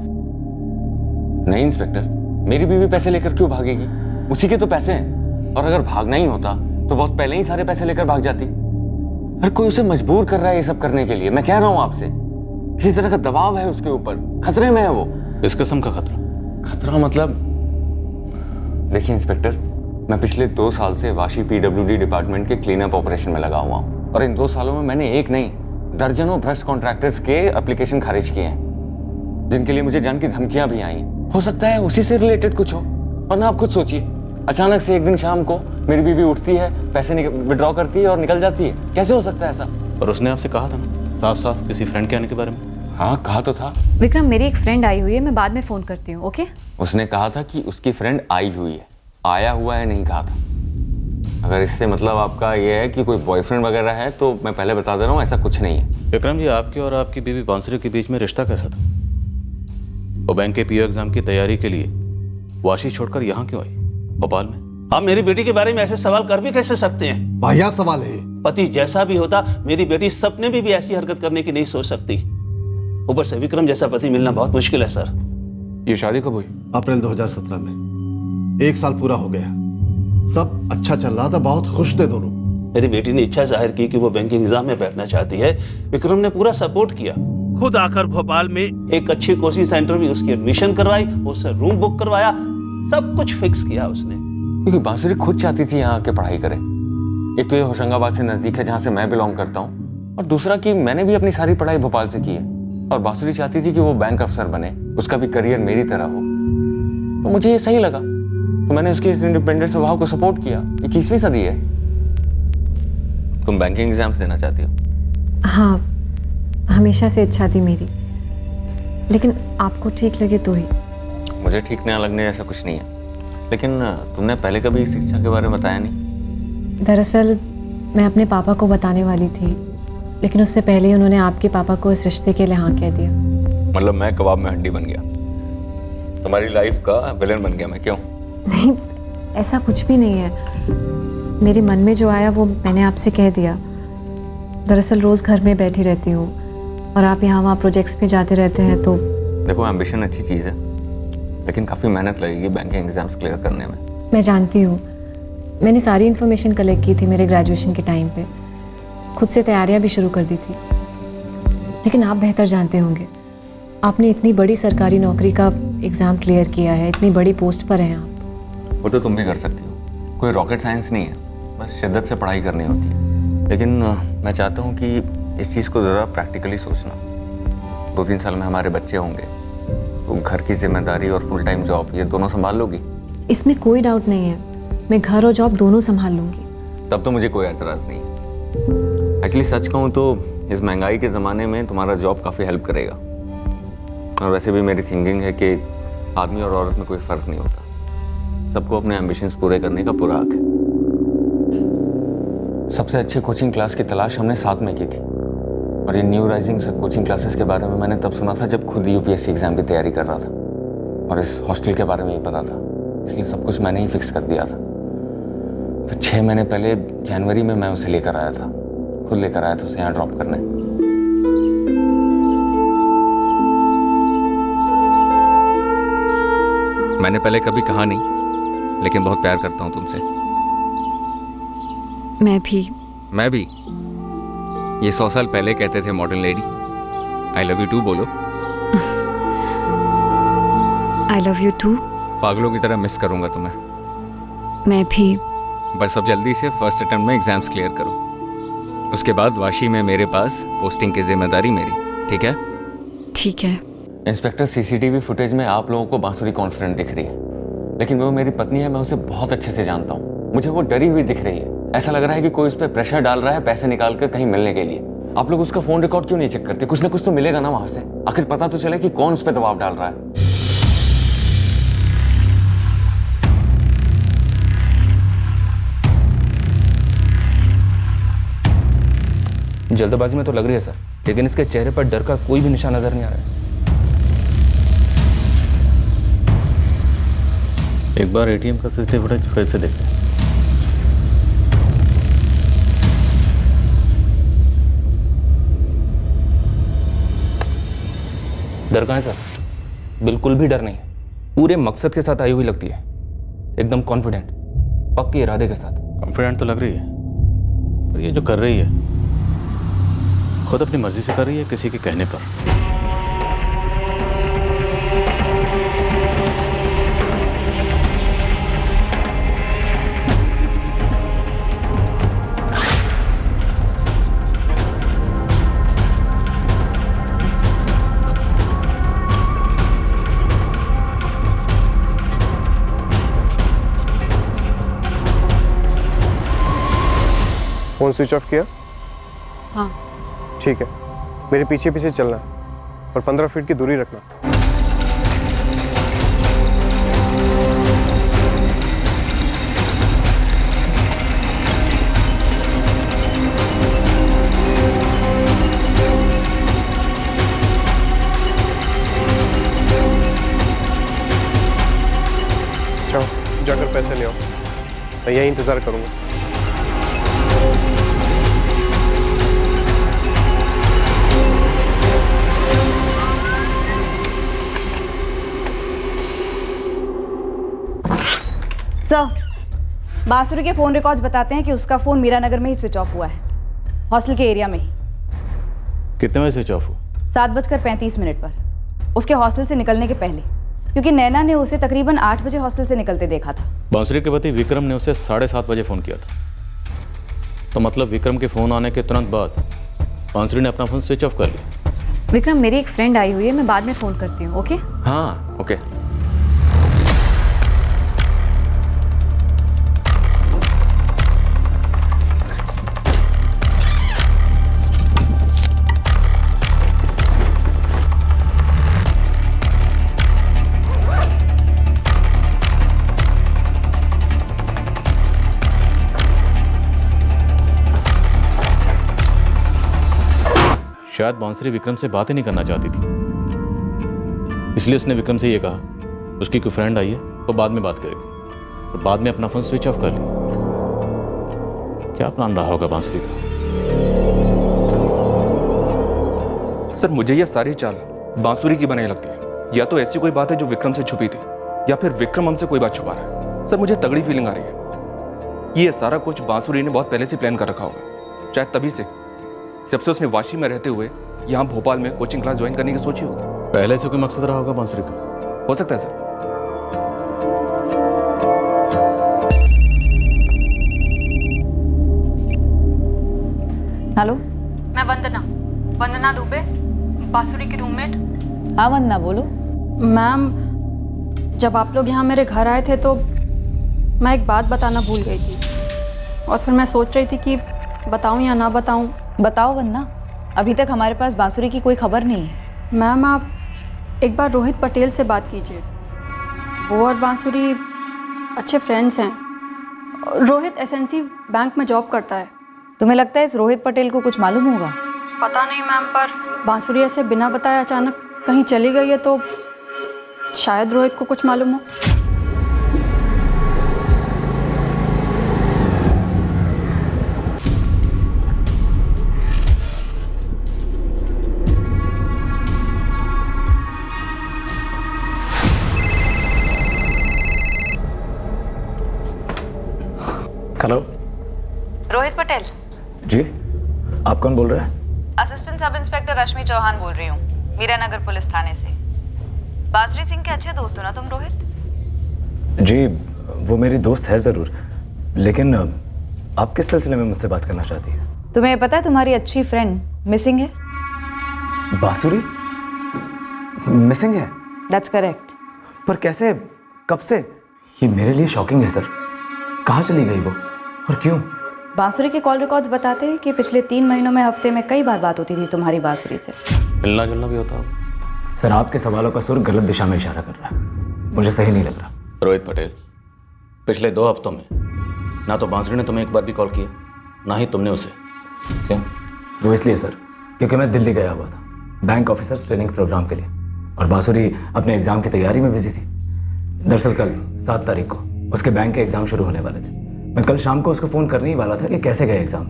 नहीं इंस्पेक्टर, मेरी बीवी पैसे लेकर क्यों भागेगी? उसी के तो पैसे हैं। और अगर भागना ही होता तो बहुत पहले ही सारे पैसे लेकर भाग जाती। हर कोई उसे मजबूर कर रहा है ये सब करने के लिए। मैं कह रहा हूं आपसे, किसी तरह का दबाव है उसके ऊपर, खतरे में है वो। इस किस्म का खतरा? खतरा मतलब, देखिए इंस्पेक्टर, मैं पिछले 2 साल से वाशी पीडब्ल्यूडी डिपार्टमेंट के क्लीन अप ऑपरेशन में लगा हुआ हूँ और इन 2 सालों में मैंने एक नहीं दर्जनों भ्रष्ट कॉन्ट्रैक्टर्स के एप्लीकेशन खारिज किए हैं, जिनके लिए मुझे जान की धमकियां भी आई। हो सकता है उसी से रिलेटेड कुछ हो। वरना आप खुद सोचिए, अचानक से एक दिन शाम को मेरी बीवी उठती है, पैसे विड्रॉ करती है और निकल जाती है। कैसे हो सकता है ऐसा? और उसने आपसे कहा था ना साफ साफ किसी फ्रेंड के आने के बारे में? हाँ कहा तो था। विक्रम, मेरी एक फ्रेंड आई हुई है, मैं बाद में फोन करती हूँ। ओके? उसने कहा था कि उसकी फ्रेंड आई हुई है, आया हुआ है नहीं कहा था। अगर इससे मतलब आपका ये है कि कोई बॉयफ्रेंड वगैरह है तो मैं पहले बता दे रहा हूँ, ऐसा कुछ नहीं है। विक्रम जी, आपके और आपकी बीवी बांसुरी के बीच में रिश्ता कैसा था? वो बैंक के पीओ एग्जाम की तैयारी के लिए वाशी छोड़कर यहाँ क्यों आई, भोपाल में? आप मेरी बेटी के बारे में ऐसे सवाल कर भी कैसे सकते हैं? वाहियात सवाल है। पति जैसा भी होता, मेरी बेटी सपने में भी ऐसी हरकत करने की नहीं सोच सकती। ऊपर से विक्रम जैसा पति मिलना बहुत मुश्किल है सर। ये शादी कब हुई? अप्रैल 2017 में। 1 साल पूरा हो गया। सब अच्छा चल रहा था, बहुत खुश थे दोनों। मेरी बेटी ने इच्छा जाहिर की कि वो बैंकिंग एग्जाम में बैठना चाहती है। विक्रम ने पूरा सपोर्ट किया, खुद आकर भोपाल में एक अच्छी कोचिंग सेंटर में उसकी एडमिशन करवाई, उससे रूम बुक करवाया, सब कुछ फिक्स किया उसने। क्योंकि बांसुरी खुद चाहती थी यहाँ आके पढ़ाई करे। एक तो ये होशंगाबाद से नजदीक है जहाँ से मैं बिलोंग करता हूँ, और दूसरा कि मैंने भी अपनी सारी पढ़ाई भोपाल से की है। और बांसुरी चाहती थी कि वो बैंक अफसर बने, उसका भी करियर मेरी तरह हो। तो मुझे ये सही लगा, तो मैंने उसके इस इंडिपेंडेंट स्वभाव को सपोर्ट किया। 21वीं सदी है। तुम बैंकिंग एग्जाम्स देना चाहती हो? हाँ, हमेशा से इच्छा थी मेरी, लेकिन आपको ठीक लगे तो ही। मुझे ठीक ना लगने ऐसा कुछ नहीं है, लेकिन तुमने पहले कभी शिक्षा के बारे में बताया नहीं। दरअसल मैं अपने पापा को बताने वाली थी, लेकिन उससे पहले ही उन्होंने आपके पापा को इस रिश्ते के लिए हाँ कह दिया। मतलब मैं कबाब में हड्डी बन गया, तुम्हारी लाइफ का विलन बन गया मैं, क्यों? नहीं, ऐसा कुछ भी नहीं है। मेरे मन में जो आया वो मैंने आपसे कह दिया। दरअसल रोज़ घर में बैठी रहती हूँ और आप यहाँ वहाँ प्रोजेक्ट्स पे जाते रहते हैं तो। देखो, एम्बिशन अच्छी चीज़ है, लेकिन काफ़ी मेहनत लगेगी बैंकिंग एग्जाम्स क्लियर करने में। मैं जानती हूँ, मैंने सारी इन्फॉर्मेशन कलेक्ट की थी मेरे ग्रेजुएशन के टाइम पे, खुद से तैयारियाँ भी शुरू कर दी थी। लेकिन आप बेहतर जानते होंगे, आपने इतनी बड़ी सरकारी नौकरी का एग्ज़ाम क्लियर किया है, इतनी बड़ी पोस्ट पर हैं आप। वो तो तुम भी कर सकती हो, कोई रॉकेट साइंस नहीं है, बस शिद्दत से पढ़ाई करनी होती है। लेकिन मैं चाहता हूँ कि इस चीज़ को ज़रा प्रैक्टिकली सोचना। 2-3 साल में हमारे बच्चे होंगे, तो घर की जिम्मेदारी और फुल टाइम जॉब ये दोनों संभाल लोगी? इसमें कोई डाउट नहीं है, मैं घर और जॉब दोनों संभाल लूँगी। तब तो मुझे कोई एतराज़ नहीं है। एक्चुअली सच कहूँ तो इस महंगाई के ज़माने में तुम्हारा जॉब काफ़ी हेल्प करेगा। और वैसे भी मेरी थिंकिंग है कि आदमी और औरत में कोई फ़र्क नहीं होता, सबको अपने एम्बिशंस पूरे करने का पूरा हक है। सबसे अच्छे कोचिंग क्लास की तलाश हमने साथ में की थी, और ये न्यू राइजिंग कोचिंग क्लासेस के बारे में मैंने तब सुना था जब खुद यूपीएससी एग्ज़ाम की तैयारी कर रहा था, और इस हॉस्टल के बारे में ही पता था, इसलिए सब कुछ मैंने ही फिक्स कर दिया था। तो 6 महीने पहले जनवरी में मैं उसे लेकर आया था, खुद लेकर आया था उसे यहाँ ड्रॉप करने। मैंने पहले कभी कहा नहीं, लेकिन बहुत प्यार करता हूँ तुमसे। मैं भी। ये 100 साल पहले कहते थे modern lady. I love you too बोलो। I love you too. पागलों की तरह मिस करूंगा तुम्हें। मैं भी। बस अब जल्दी से फर्स्ट अटेम्प्ट में एग्जाम्स क्लियर करो, उसके बाद वाशी में मेरे पास पोस्टिंग की जिम्मेदारी मेरी, ठीक है? ठीक है। इंस्पेक्टर, सीसीटीवी फुटेज में आप लोगों को बांसुरी कॉन्फिडेंट दिख रही है, लेकिन वो मेरी पत्नी है, मैं उसे बहुत अच्छे से जानता हूँ। मुझे वो डरी हुई दिख रही है, ऐसा लग रहा है कि कोई उस पर प्रेशर डाल रहा है पैसे निकाल कर कहीं मिलने के लिए। आप लोग उसका फोन रिकॉर्ड क्यों नहीं चेक करते? कुछ ना कुछ तो मिलेगा ना वहां से, आखिर पता तो चले कि कौन उस पर दबाव डाल रहा है। जल्दबाजी में तो लग रही है सर, लेकिन इसके चेहरे पर डर का कोई भी निशान नजर नहीं आ रहा है। एक बार एटीएम का सीसीटीवी फुटेज फिर से देखते हैं। डर कहाँ है सर? बिल्कुल भी डर नहीं है, पूरे मकसद के साथ आई हुई लगती है, एकदम कॉन्फिडेंट, पक्के इरादे के साथ। कॉन्फिडेंट तो लग रही है, पर ये जो कर रही है खुद अपनी मर्जी से कर रही है, किसी के कहने पर। फोन स्विच ऑफ किया? हाँ। ठीक है, मेरे पीछे पीछे चलना और 15 फीट की दूरी रखना। जाओ, जाकर पैसे ले आओ, मैं यहीं इंतजार करूंगा। सर, बांसुरी के फ़ोन रिकॉर्ड्स बताते हैं कि उसका फ़ोन मीरानगर में ही स्विच ऑफ हुआ है, हॉस्टल के एरिया में ही। कितने बजे स्विच ऑफ हुआ? 7:35 पर, उसके हॉस्टल से निकलने के पहले, क्योंकि नैना ने उसे तकरीबन 8 बजे हॉस्टल से निकलते देखा था। बांसुरी के पति विक्रम ने उसे 7:30 बजे फ़ोन किया था, तो मतलब विक्रम के फ़ोन आने के तुरंत बाद बांसुरी ने अपना फ़ोन स्विच ऑफ कर लिया। विक्रम, मेरी एक फ्रेंड आई हुई है, मैं बाद में फ़ोन करती हूँ। ओके? हाँ, ओके। शायद बांसुरी विक्रम से बात ही नहीं करना चाहती थी, इसलिए उसने विक्रम से ये कहा उसकी कोई फ्रेंड आई है तो बाद में बात करेगी, और बाद में अपना फोन स्विच ऑफ कर लिया। क्या प्लान रहा होगा बांसुरी का? सर मुझे ये सारी चाल बांसुरी की बनाई लगती है। या तो ऐसी कोई बात है जो विक्रम से छुपी थी, या फिर विक्रम हमसे कोई बात छुपा रहा है। सर मुझे तगड़ी फीलिंग आ रही है कि ये सारा कुछ बांसुरी ने बहुत पहले से प्लान कर रखा होगा। शायद तभी से, जब से उसने वाशी में रहते हुए यहाँ भोपाल में कोचिंग क्लास ज्वाइन करने की सोची होगी। पहले से कोई मकसद रहा होगा बांसुरी का? हो सकता है सर। हेलो, मैं वंदना दुबे, बांसुरी की रूममेट। हाँ वंदना, बोलो। मैम, जब आप लोग यहाँ मेरे घर आए थे तो मैं एक बात बताना भूल गई थी, और फिर मैं सोच रही थी कि बताऊँ या ना बताऊँ। बताओ वंदना, अभी तक हमारे पास बांसुरी की कोई खबर नहीं है। मैम, आप एक बार रोहित पटेल से बात कीजिए। वो और बांसुरी अच्छे फ्रेंड्स हैं। रोहित एसएनसी बैंक में जॉब करता है। तुम्हें लगता है इस रोहित पटेल को कुछ मालूम होगा? पता नहीं मैम, पर बांसुरी ऐसे बिना बताए अचानक कहीं चली गई है तो शायद रोहित को कुछ मालूम हो। हेलो, रोहित पटेल जी, आप कौन बोल रहे हैं? असिस्टेंट सब इंस्पेक्टर रश्मि चौहान बोल रही हूँ, मीरानगर पुलिस थाने से। बांसुरी सिंह के अच्छे दोस्त हो ना तुम रोहित? जी, वो मेरी दोस्त है ज़रूर, लेकिन आप किस सिलसिले में मुझसे बात करना चाहती हैं? तुम्हें पता है तुम्हारी अच्छी फ्रेंड मिसिंग है? बांसुरी मिसिंग है? That's correct. पर कैसे, कब से? ये मेरे लिए शॉकिंग है सर। कहाँ चली गई वो और क्यों? बांसुरी के कॉल रिकॉर्ड्स बताते हैं कि पिछले 3 महीनों में हफ्ते में कई बार बात होती थी तुम्हारी बांसुरी से। मिलना जुलना भी होता होगा? सर, आपके सवालों का सुर गलत दिशा में इशारा कर रहा है, मुझे सही नहीं लग रहा। रोहित पटेल, पिछले 2 हफ्तों में ना तो बांसुरी ने तुम्हें एक बार भी कॉल किया, ना ही तुमने उसे। क्यों? वो इसलिए सर, क्योंकि मैं दिल्ली गया हुआ था बैंक ऑफिसर्स ट्रेनिंग प्रोग्राम के लिए, और बांसुरी अपने एग्ज़ाम की तैयारी में बिजी थी। दरअसल कल 7 तारीख को उसके बैंक के एग्ज़ाम शुरू होने वाले थे। मैं कल शाम को उसको फ़ोन करने ही वाला था कि कैसे गए एग्ज़ाम।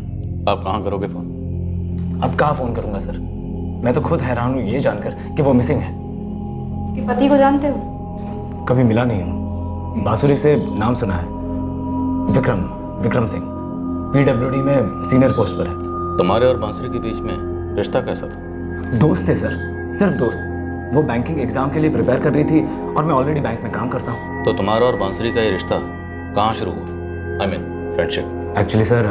आप कहाँ करोगे फ़ोन? अब कहाँ फ़ोन करूँगा सर, मैं तो खुद हैरान हूँ ये जानकर कि वो मिसिंग है। उसके पति को जानते हो? कभी मिला नहीं हूँ, बांसुरी से नाम सुना है। विक्रम सिंह PWD में सीनियर पोस्ट पर है। तुम्हारे और बांसुरी के बीच में रिश्ता कैसा था? दोस्त थे सर, सिर्फ दोस्त। वो बैंकिंग एग्जाम के लिए प्रिपेयर कर रही थी और मैं ऑलरेडी बैंक में काम करता हूँ। तो तुम्हारा और बांसुरी का ये रिश्ता कहाँ शुरू हुआ? I mean friendship. Actually sir,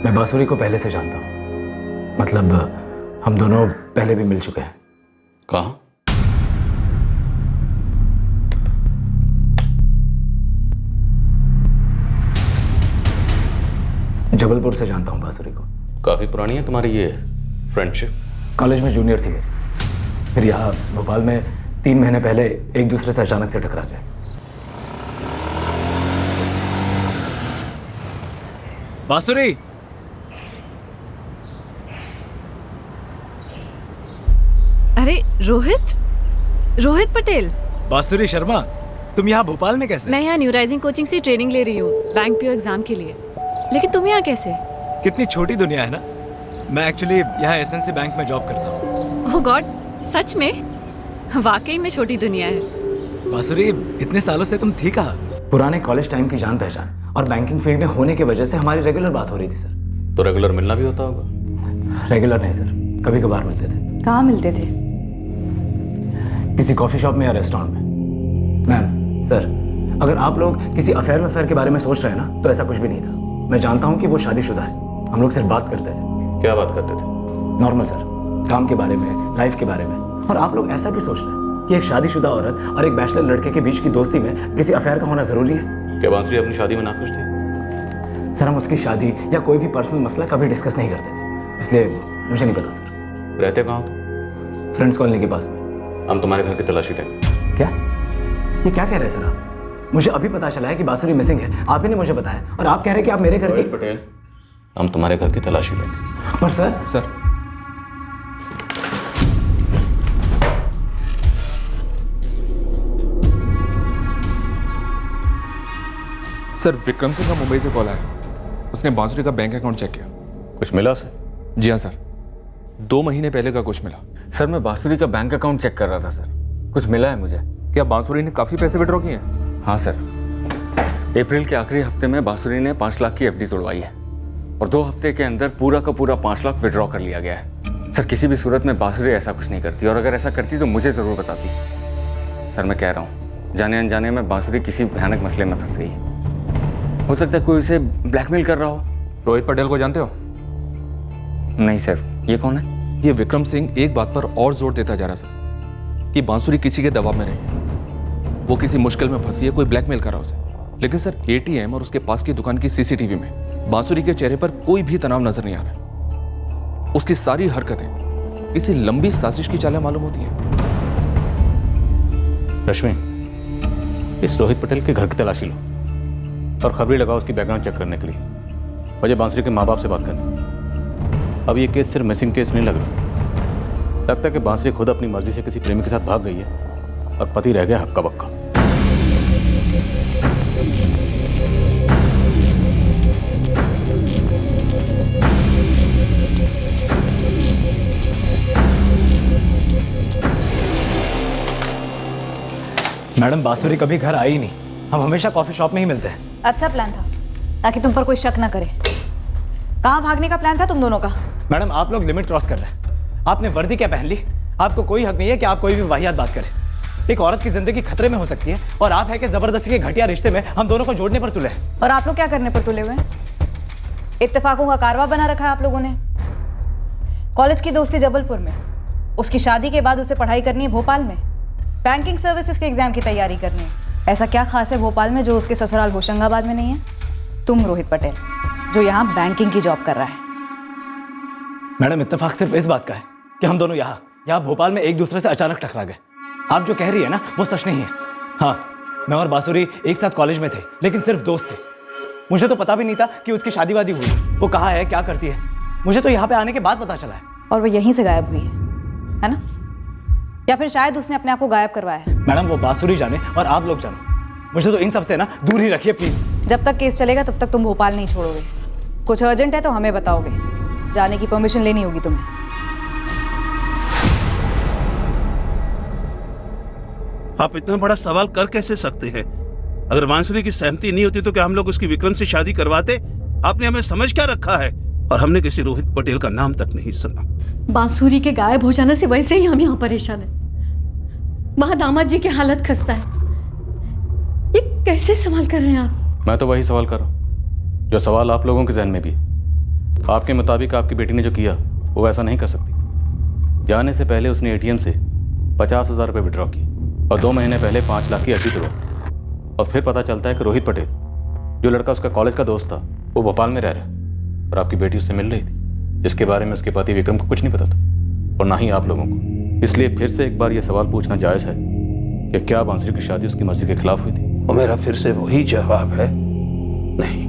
मैं बांसुरी को पहले से जानता हूँ, मतलब हम दोनों पहले भी मिल चुके हैं। कहाँ? जबलपुर से जानता हूँ बांसुरी को। काफ़ी पुरानी है तुम्हारी ये फ्रेंडशिप? कॉलेज में जूनियर थी मेरी, फिर यहाँ भोपाल में 3 महीने पहले एक दूसरे से अचानक से टकरा गए। बांसुरी, अरे रोहित पटेल। बांसुरी शर्मा, तुम यहाँ भोपाल में कैसे? मैं यहाँ न्यू राइजिंग कोचिंग से ट्रेनिंग ले रही हूँ बैंक पीओ एग्जाम के लिए। लेकिन तुम यहाँ कैसे? कितनी छोटी दुनिया है ना। मैं एक्चुअली यहाँ एसएनसी बैंक में जॉब करता हूँ। ओह गॉड, सच में? वाकई में छोटी दुनिया है। बांसुरी, इतने सालों से तुम थी कहाँ? पुराने कॉलेज टाइम की जान पहचान और बैंकिंग फील्ड में होने की वजह से हमारी रेगुलर बात हो रही थी सर। तो रेगुलर मिलना भी होता होगा? रेगुलर नहीं सर, कभी कभार मिलते थे। कहाँ मिलते थे? किसी कॉफी शॉप में या रेस्टोरेंट में। मैम, सर, अगर आप लोग किसी अफेयर के बारे में सोच रहे हैं ना, तो ऐसा कुछ भी नहीं था। मैं जानता हूँ कि वो शादीशुदा है। हम लोग सिर्फ बात करते थे। क्या बात करते थे? नॉर्मल सर, काम के बारे में, लाइफ के बारे में। और आप लोग ऐसा भी सोच रहे हैं कि एक शादीशुदा औरत और एक बैचलर लड़के के बीच की दोस्ती में किसी अफेयर का होना जरूरी है? क्या बांसुरी अपनी शादी में नाखुश थी? सर, हम उसकी शादी या कोई भी पर्सनल मसला कभी डिस्कस नहीं करते थे, इसलिए मुझे नहीं पता सर। रहते कहाँ हो? फ्रेंड्स कॉलोनी के पास में। हम तुम्हारे घर की तलाशी लेंगे। क्या? ये क्या कह रहे हैं सर आप? मुझे अभी पता चला है कि बांसुरी मिसिंग है, आप ही ने मुझे बताया, और आप कह रहे हैं कि आप मेरे घर की। पटेल, हम तुम्हारे घर की तलाशी लेंगे। पर सर सर विक्रम सिंह का मुंबई से कॉल आया, उसने बांसुरी का बैंक अकाउंट चेक किया। कुछ मिला उसे? जी हाँ सर, 2 महीने पहले का कुछ मिला। सर मैं बांसुरी का बैंक अकाउंट चेक कर रहा था सर, कुछ मिला है मुझे। क्या बांसुरी ने काफ़ी पैसे विड्रॉ किए हैं? हाँ सर, अप्रैल के आखिरी हफ्ते में बांसुरी ने 5 लाख की एफडी तोड़वाई है और 2 हफ्ते के अंदर पूरा का पूरा 5 लाख विड्रॉ कर लिया गया है। सर किसी भी सूरत में बांसुरी ऐसा कुछ नहीं करती, और अगर ऐसा करती तो मुझे ज़रूर बताती। सर मैं कह रहा हूँ, जाने अनजाने में बांसुरी किसी भयानक मसले में फंस गई है। हो सकता है कोई उसे ब्लैकमेल कर रहा हो। रोहित पटेल को जानते हो? नहीं सर, ये कौन है? ये विक्रम सिंह एक बात पर और जोर देता जा रहा सर कि बांसुरी किसी के दबाव में नहीं, वो किसी मुश्किल में फंसी है, कोई ब्लैकमेल कर रहा है उसे। लेकिन सर एटीएम और उसके पास की दुकान की सीसीटीवी में बांसुरी के चेहरे पर कोई भी तनाव नजर नहीं आ रहा। उसकी सारी हरकतें किसी लंबी साजिश की चालें मालूम होती हैं। रश्मि, इस रोहित पटेल के घर की तलाशी लो और खबरें लगाओ उसकी बैकग्राउंड चेक करने के लिए। मुझे बांसुरी के माँ बाप से बात करनी। अब ये केस सिर्फ मिसिंग केस नहीं लग रहा, लगता है कि बांसुरी खुद अपनी मर्जी से किसी प्रेमी के साथ भाग गई है और पति रह गया हक्का बक्का। मैडम बांसुरी कभी घर आई नहीं, हम हमेशा कॉफी शॉप में ही मिलते हैं। अच्छा प्लान था, ताकि तुम पर कोई शक ना करे। कहाँ भागने का प्लान था तुम दोनों का? मैडम आप लोग लिमिट क्रॉस कर रहे हैं। आपने वर्दी क्या पहन ली? आपको कोई हक नहीं है कि आप कोई भी वाहियात बात करें। एक औरत की जिंदगी खतरे में हो सकती है और आप है कि जबरदस्ती के घटिया रिश्ते में हम दोनों को जोड़ने पर तुले हैं। और आप लोग क्या करने पर तुले हुए हैं? इत्तेफाकों का कारवा बना रखा है आप लोगों ने। कॉलेज की दोस्ती जबलपुर में, उसकी शादी के बाद उसे पढ़ाई करनी है भोपाल में, बैंकिंग सर्विसेज के एग्जाम की तैयारी करनी है। ऐसा क्या खास है भोपाल में जो उसके ससुराल होशंगाबाद में नहीं है? तुम रोहित पटेल जो यहाँ बैंकिंग की जॉब कर रहा है। मैडम इत्तेफाक सिर्फ इस बात का है कि हम दोनों यहाँ भोपाल में एक दूसरे से अचानक टकरा गए। आप जो कह रही है ना वो सच नहीं है। हाँ, मैं और बांसुरी एक साथ कॉलेज में थे, लेकिन सिर्फ दोस्त थे। मुझे तो पता भी नहीं था कि उसकी शादी वादी हुई, वो कहाँ है, क्या करती है। मुझे तो यहाँ पे आने के बाद पता चला है। और वो यहीं से गायब हुई है ना? या फिर शायद उसने अपने आप को गायब करवाया है। मैडम वो बांसुरी जाने और आप लोग जानो, मुझे तो इन सब से ना दूर ही रखिए प्लीज। जब तक केस चलेगा तब तक तुम भोपाल नहीं छोड़ोगे। कुछ अर्जेंट है तो हमें बताओगे, जाने की परमिशन लेनी होगी तुम्हें। आप इतना बड़ा सवाल कर कैसे सकते हैं? अगर बांसुरी की सहमति नहीं होती तो क्या हम लोग उसकी विक्रम से शादी करवाते? आपने हमें समझ क्या रखा है? और हमने किसी रोहित पटेल का नाम तक नहीं सुना। बांसुरी के गायब हो जाने से वैसे ही हम यहाँ परेशान हैं। वहां दामाद जी की हालत खस्ता है। ये कैसे सवाल कर रहे हैं आप? मैं तो वही सवाल कर रहा हूँ जो सवाल आप लोगों के जहन में भी है। आपके मुताबिक आपकी बेटी ने जो किया वो ऐसा नहीं कर सकती। जाने से पहले उसने एटीएम से 50,000 रुपये विड्रॉ किए और 2 महीने पहले 5 लाख की एफडी तोड़ा। और फिर पता चलता है कि रोहित पटेल, जो लड़का उसका कॉलेज का दोस्त था, वो भोपाल में रह रहा है और आपकी बेटी उससे मिल रही थी, जिसके बारे में उसके पति विक्रम को कुछ नहीं पता था और ना ही आप लोगों को। इसलिए फिर से एक बार ये सवाल पूछना जायज़ है कि क्या बांसुरी की शादी उसकी मर्जी के खिलाफ हुई थी? और मेरा फिर से वही जवाब है, नहीं।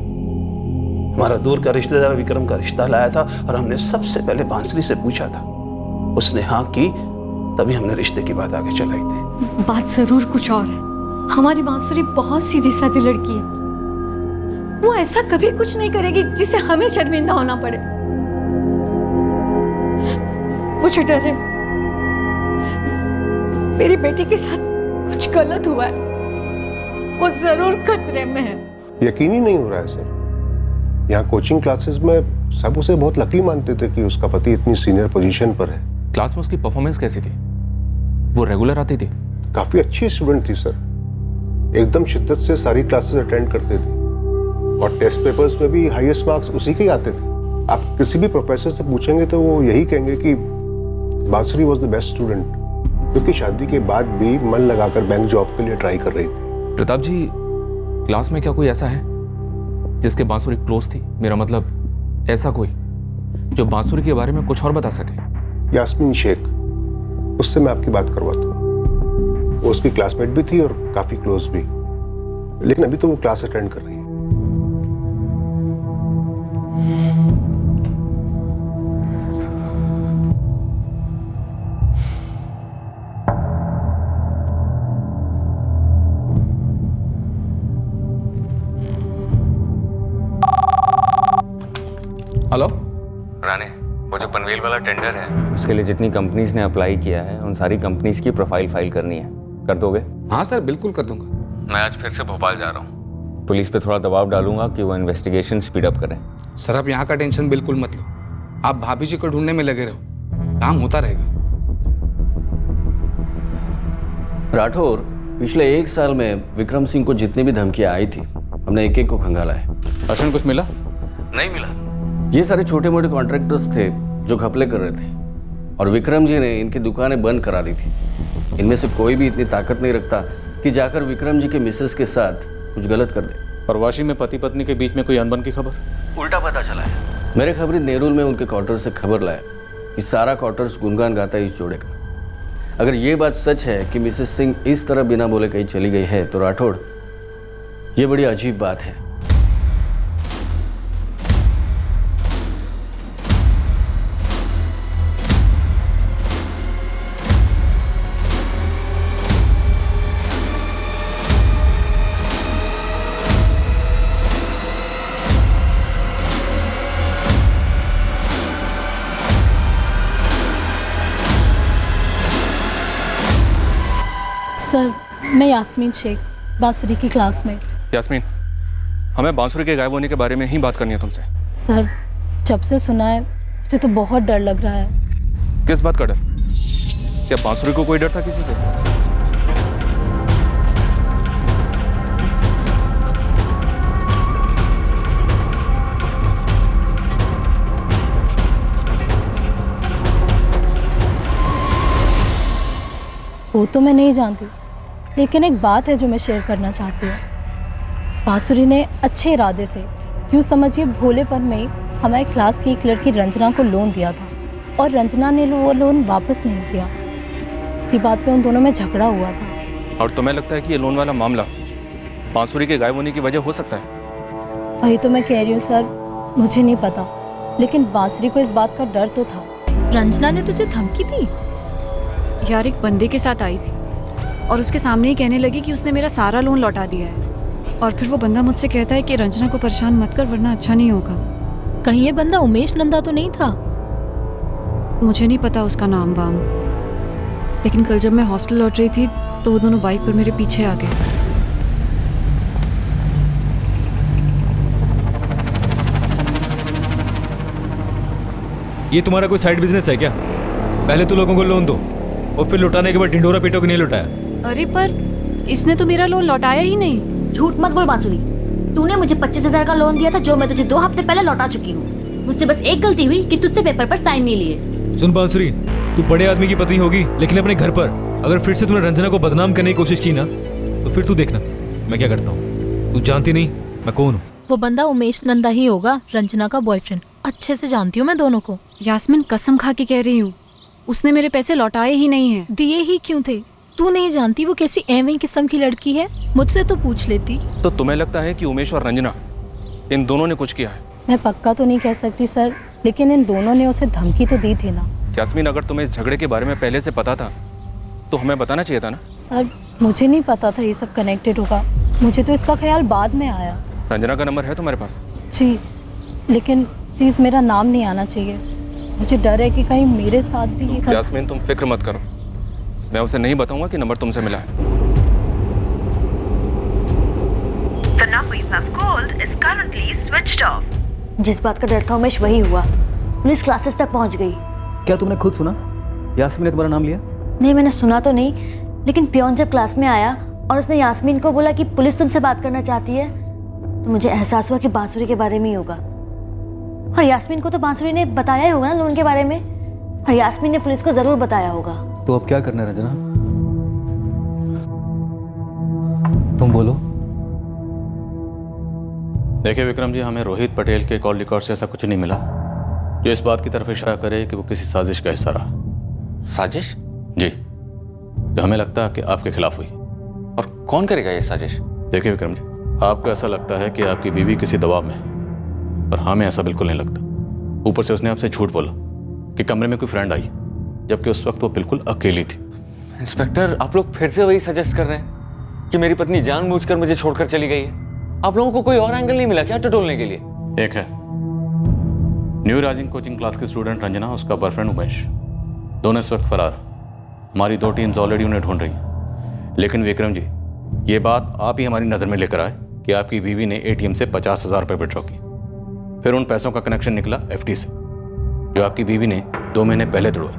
हमारा दूर का रिश्तेदार विक्रम का रिश्ता लाया था और हमने सबसे पहले बांसुरी से पूछा था। उसने हाँ की, तभी हमने रिश्ते की बात आगे चलाई थी। बात जरूर कुछ और है। हमारी बांसुरी बहुत सीधी सादी लड़की है। वो ऐसा कभी कुछ नहीं करेगी जिसे हमें शर्मिंदा होना पड़े। मुझे डर है मेरी बेटी के साथ कुछ गलत हुआ है। वो जरूर खतरे में है। यकीन ही नहीं हो रहा है सर। यहाँ कोचिंग क्लासेस में सब उसे बहुत लकी मानते थे कि उसका पति इतनी सीनियर पोजीशन पर है। क्लास में उसकी परफॉर्मेंस कैसी थी? वो रेगुलर आती थी? काफी अच्छी स्टूडेंट थी सर, एकदम शिद्दत से सारी क्लासेस अटेंड करते थे और टेस्ट पेपर्स में भी हाईएस्ट मार्क्स उसी के ही आते थे। आप किसी भी प्रोफेसर से पूछेंगे तो वो यही कहेंगे कि बांसुरी वाज द बेस्ट स्टूडेंट, क्योंकि शादी के बाद भी मन लगाकर बैंक जॉब के लिए ट्राई कर रही थी। प्रताप जी, क्लास में क्या कोई ऐसा है जिसके बांसुरी क्लोज थी? मेरा मतलब ऐसा कोई जो बांसुरी के बारे में कुछ और बता सके? यास्मीन शेख, उससे मैं आपकी बात करवाता हूँ। वो उसकी क्लासमेट भी थी और काफी क्लोज भी, लेकिन अभी तो वो क्लास अटेंड कर रही है। जो पनवेल वाला टेंडर है उसके लिए जितनी कंपनीज ने अप्लाई किया है उन सारी कंपनीज की प्रोफाइल फाइल करनी है, कर दोगे? हाँ सर, बिल्कुल कर दूंगा। मैं आज फिर से भोपाल जा रहा हूँ, पुलिस पे थोड़ा दबाव डालूंगा कि वो इन्वेस्टिगेशन स्पीड अप करें। सर आप यहाँ का टेंशन बिल्कुल मत लो, आप भाभी जी को ढूंढने में लगे रहो, काम होता रहेगा। राठौर, पिछले 1 साल में विक्रम सिंह को जितनी भी धमकियां आई थी हमने एक एक को खंगाला है। अर्शन कुछ मिला? नहीं मिला। ये सारे छोटे मोटे कॉन्ट्रैक्टर्स थे जो घपले कर रहे थे और विक्रम जी ने इनकी दुकानें बंद करा दी थी। इनमें से कोई भी इतनी ताकत नहीं रखता कि जाकर विक्रम जी के मिसेस के साथ कुछ गलत कर दे। प्रवासी में पति पत्नी के बीच में कोई अनबन की खबर? उल्टा पता चला है। मेरे खबरी नेरुल में उनके क्वार्टर से खबर लाया कि सारा क्वार्टर्स गुनगान गाता है इस जोड़े का। अगर ये बात सच है कि मिसेस सिंह इस तरह बिना बोले कहीं चली गई है तो राठौड़, ये बड़ी अजीब बात है। सर, मैं यास्मीन शेख, बांसुरी की क्लासमेट। यास्मीन, हमें बांसुरी के गायब होने के बारे में ही बात करनी है तुमसे। सर, जब से सुना है मुझे तो बहुत डर लग रहा है। किस बात का डर? क्या बांसुरी को कोई डर था किसी से? वो तो मैं नहीं जानती, लेकिन एक बात है जो मैं शेयर करना चाहती हूँ। बांसुरी ने अच्छे इरादे से, यूँ समझिए भोलेपन में हमारे क्लास की एक लड़की रंजना को लोन दिया था और रंजना ने वो लोन वापस नहीं किया। इसी बात पे उन दोनों में झगड़ा हुआ था। और तुम्हें लगता है कि ये लोन वाला मामला बांसुरी के गायब होने की वजह हो सकता है? वही तो मैं कह रही हूँ सर, मुझे नहीं पता, लेकिन बांसुरी को इस बात का डर तो था। रंजना ने तुझे धमकी दी? यार, एक बंदे के साथ आई थी और उसके सामने ही कहने लगी कि उसने मेरा सारा लोन लौटा दिया है। और फिर वो बंदा मुझसे कहता है कि रंजना को परेशान मत कर वरना अच्छा नहीं होगा। कहीं ये बंदा उमेश नंदा तो नहीं था? मुझे नहीं पता उसका नाम वाम, लेकिन कल जब मैं हॉस्टल लौट रही थी तो वो दोनों बाइक पर मेरे पीछे आ गए। ये तुम्हारा कोई साइड बिजनेस है क्या? पहले तो लोगों को लोन दो और फिर लुटाने के बाद ढिंडोरा पीटो कि नहीं लुटाया। अरे पर इसने तो मेरा लोन लौटाया ही नहीं। झूठ मत बोल बांसुरी, तूने मुझे 25,000 का लोन दिया था जो मैं तुझे 2 हफ्ते पहले लौटा चुकी हूँ। मुझसे बस एक गलती हुई कि तुझसे पेपर पर साइन नहीं लिए। सुन बांसुरी, तू बड़े आदमी की पत्नी होगी लेकिन अपने घर पर अगर फिर से तूने रंजना को बदनाम करने की कोशिश की ना तो फिर तू देखना मैं क्या करता हूँ। तू जानती नहीं मैं कौन हूँ। वो बंदा उमेश नंदा ही होगा, रंजना का बॉयफ्रेंड। अच्छे से जानती हूँ मैं दोनों को। यास्मीन, कसम खा के कह रही हूँ, उसने मेरे पैसे लौटाए ही नहीं हैं। दिए ही क्यों थे? तू नहीं जानती वो कैसी एवं किस्म की लड़की है? मुझसे तो पूछ लेती। तो तुम्हें लगता है कि उमेश और रंजना इन दोनों ने कुछ किया है? मैं पक्का तो नहीं कह सकती सर, लेकिन इन दोनों ने उसे धमकी तो दी थी ना। यास्मीन, अगर तुम्हें इस झगड़े के बारे में पहले से पता था तो हमें बताना चाहिए था ना। सर, मुझे नहीं पता था ये सब कनेक्टेड होगा, मुझे तो इसका ख्याल बाद में आया। रंजना का नंबर है तुम्हारे पास? जी, लेकिन प्लीज मेरा नाम नहीं आना चाहिए। मुझे डर है कि कहीं मेरे साथ भी ये। यास्मीन, तुम फिक्र मत करो, मैं उसे नहीं बताऊंगा कि नंबर तुमसे मिला है। The number you have called is currently switched off. जिस बात का डर था उमेश वही हुआ। पुलिस क्लासेस तक पहुंच गई। क्या तुमने खुद सुना यास्मीन ने तुम्हारा नाम लिया? नहीं, मैंने सुना तो नहीं, लेकिन पियोन जब क्लास में आया और उसने यास्मीन को बोला कि पुलिस तुमसे बात करना चाहती है तो मुझे एहसास हुआ कि बांसुरी के बारे में ही होगा। और यास्मीन को तो बांसुरी ने बताया ही होगा ना लोन के बारे में, और यास्मीन ने पुलिस को जरूर बताया होगा। तो अब क्या करना है रंजना? तुम बोलो। देखिए विक्रम जी, हमें रोहित पटेल के कॉल रिकॉर्ड से ऐसा कुछ नहीं मिला जो इस बात की तरफ इशारा करे कि वो किसी साजिश का हिस्सा रहा। साजिश? जी, जो हमें लगता है कि आपके खिलाफ हुई। और कौन करेगा ये साजिश? देखिए विक्रम जी, आपको ऐसा लगता है कि आपकी बीवी किसी दबाव में है, पर हमें ऐसा बिल्कुल नहीं लगता। ऊपर से उसने आपसे झूठ बोला कि कमरे में कोई फ्रेंड आई, जबकि उस वक्त वो बिल्कुल अकेली थी। इंस्पेक्टर, आप लोग फिर से वही सजेस्ट कर रहे हैं कि मेरी पत्नी जानबूझकर मुझे छोड़कर चली गई है? आप लोगों को कोई और एंगल नहीं मिला क्या टटोलने के लिए? एक है, न्यू राइजिंग कोचिंग क्लास के स्टूडेंट रंजना, उसका बॉयफ्रेंड उमेश, दोनों इस वक्त फरार। हमारी 2 टीम्स ऑलरेडी उन्हें ढूंढ रही हैं। लेकिन विक्रम जी, ये बात आप ही हमारी नज़र में लेकर आए कि आपकी बीवी ने ATM से 50,000 रुपये विड्रॉ की। फिर उन पैसों का कनेक्शन निकला FD से, जो आपकी बीवी ने 2 महीने पहले तोड़ा,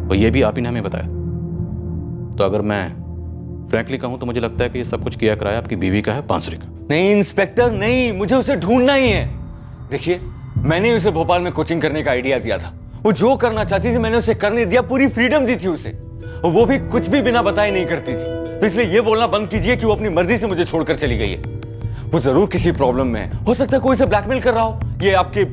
और ये भी आप ही ने हमें बताया। तो अगर मैं फ्रैंकली कहूँ तो मुझे लगता है कि ये सब कुछ किया कराया आपकी बीवी का है, बांसुरी का। नहीं इंस्पेक्टर नहीं, मुझे उसे ढूंढना ही है। देखिए, मैंने उसे भोपाल में कोचिंग करने का आइडिया दिया था। वो जो करना चाहती थी मैंने उसे करने दिया, पूरी फ्रीडम दी थी उसे, और वो भी कुछ भी बिना बताए नहीं करती थी। तो इसलिए ये बोलना बंद कीजिए कि वो अपनी मर्जी से मुझे छोड़कर चली गई है। वो जरूर किसी प्रॉब्लम में है। हो सकता है कोई उसे ब्लैकमेल कर रहा हो, ये आपके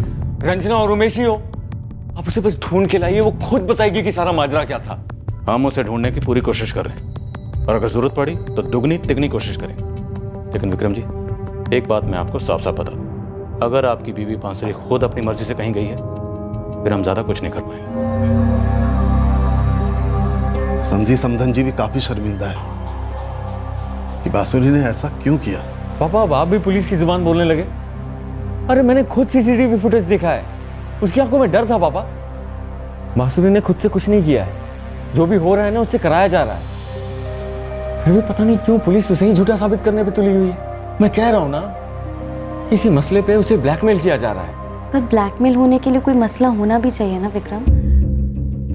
रंजना और उमेश ही हो। आप उसे बस ढूंढ के लाइए, वो खुद बताएगी कि सारा माजरा क्या था। हम उसे ढूंढने की पूरी कोशिश कर रहे हैं, और अगर जरूरत पड़ी तो दुगनी तिगनी कोशिश करें। लेकिन विक्रम जी, एक बात मैं आपको साफ साफ बता दूं, अगर आपकी बीवी बांसुरी खुद अपनी मर्जी से कहीं गई है, फिर हम ज्यादा कुछ नहीं कर पाएंगे। समझी समधन जी भी काफी शर्मिंदा है कि बांसुरी ने ऐसा क्यों किया। पापा, अब आप भी पुलिस की जुबान बोलने लगे। अरे मैंने खुद CCTV फुटेज देखा है, उसकी आंखों में डर था पापा। बांसुरी ने खुद से कुछ नहीं किया है, जो भी हो रहा है ना उससे कराया जा रहा है। फिर भी पता नहीं क्यों पुलिस उसे ही झूठा साबित करने पे तुली हुई है। मैं कह रहा हूं ना, इसी मसले पे उसे ब्लैकमेल किया जा रहा है। पर ब्लैकमेल होने के लिए कोई मसला होना भी चाहिए ना विक्रम।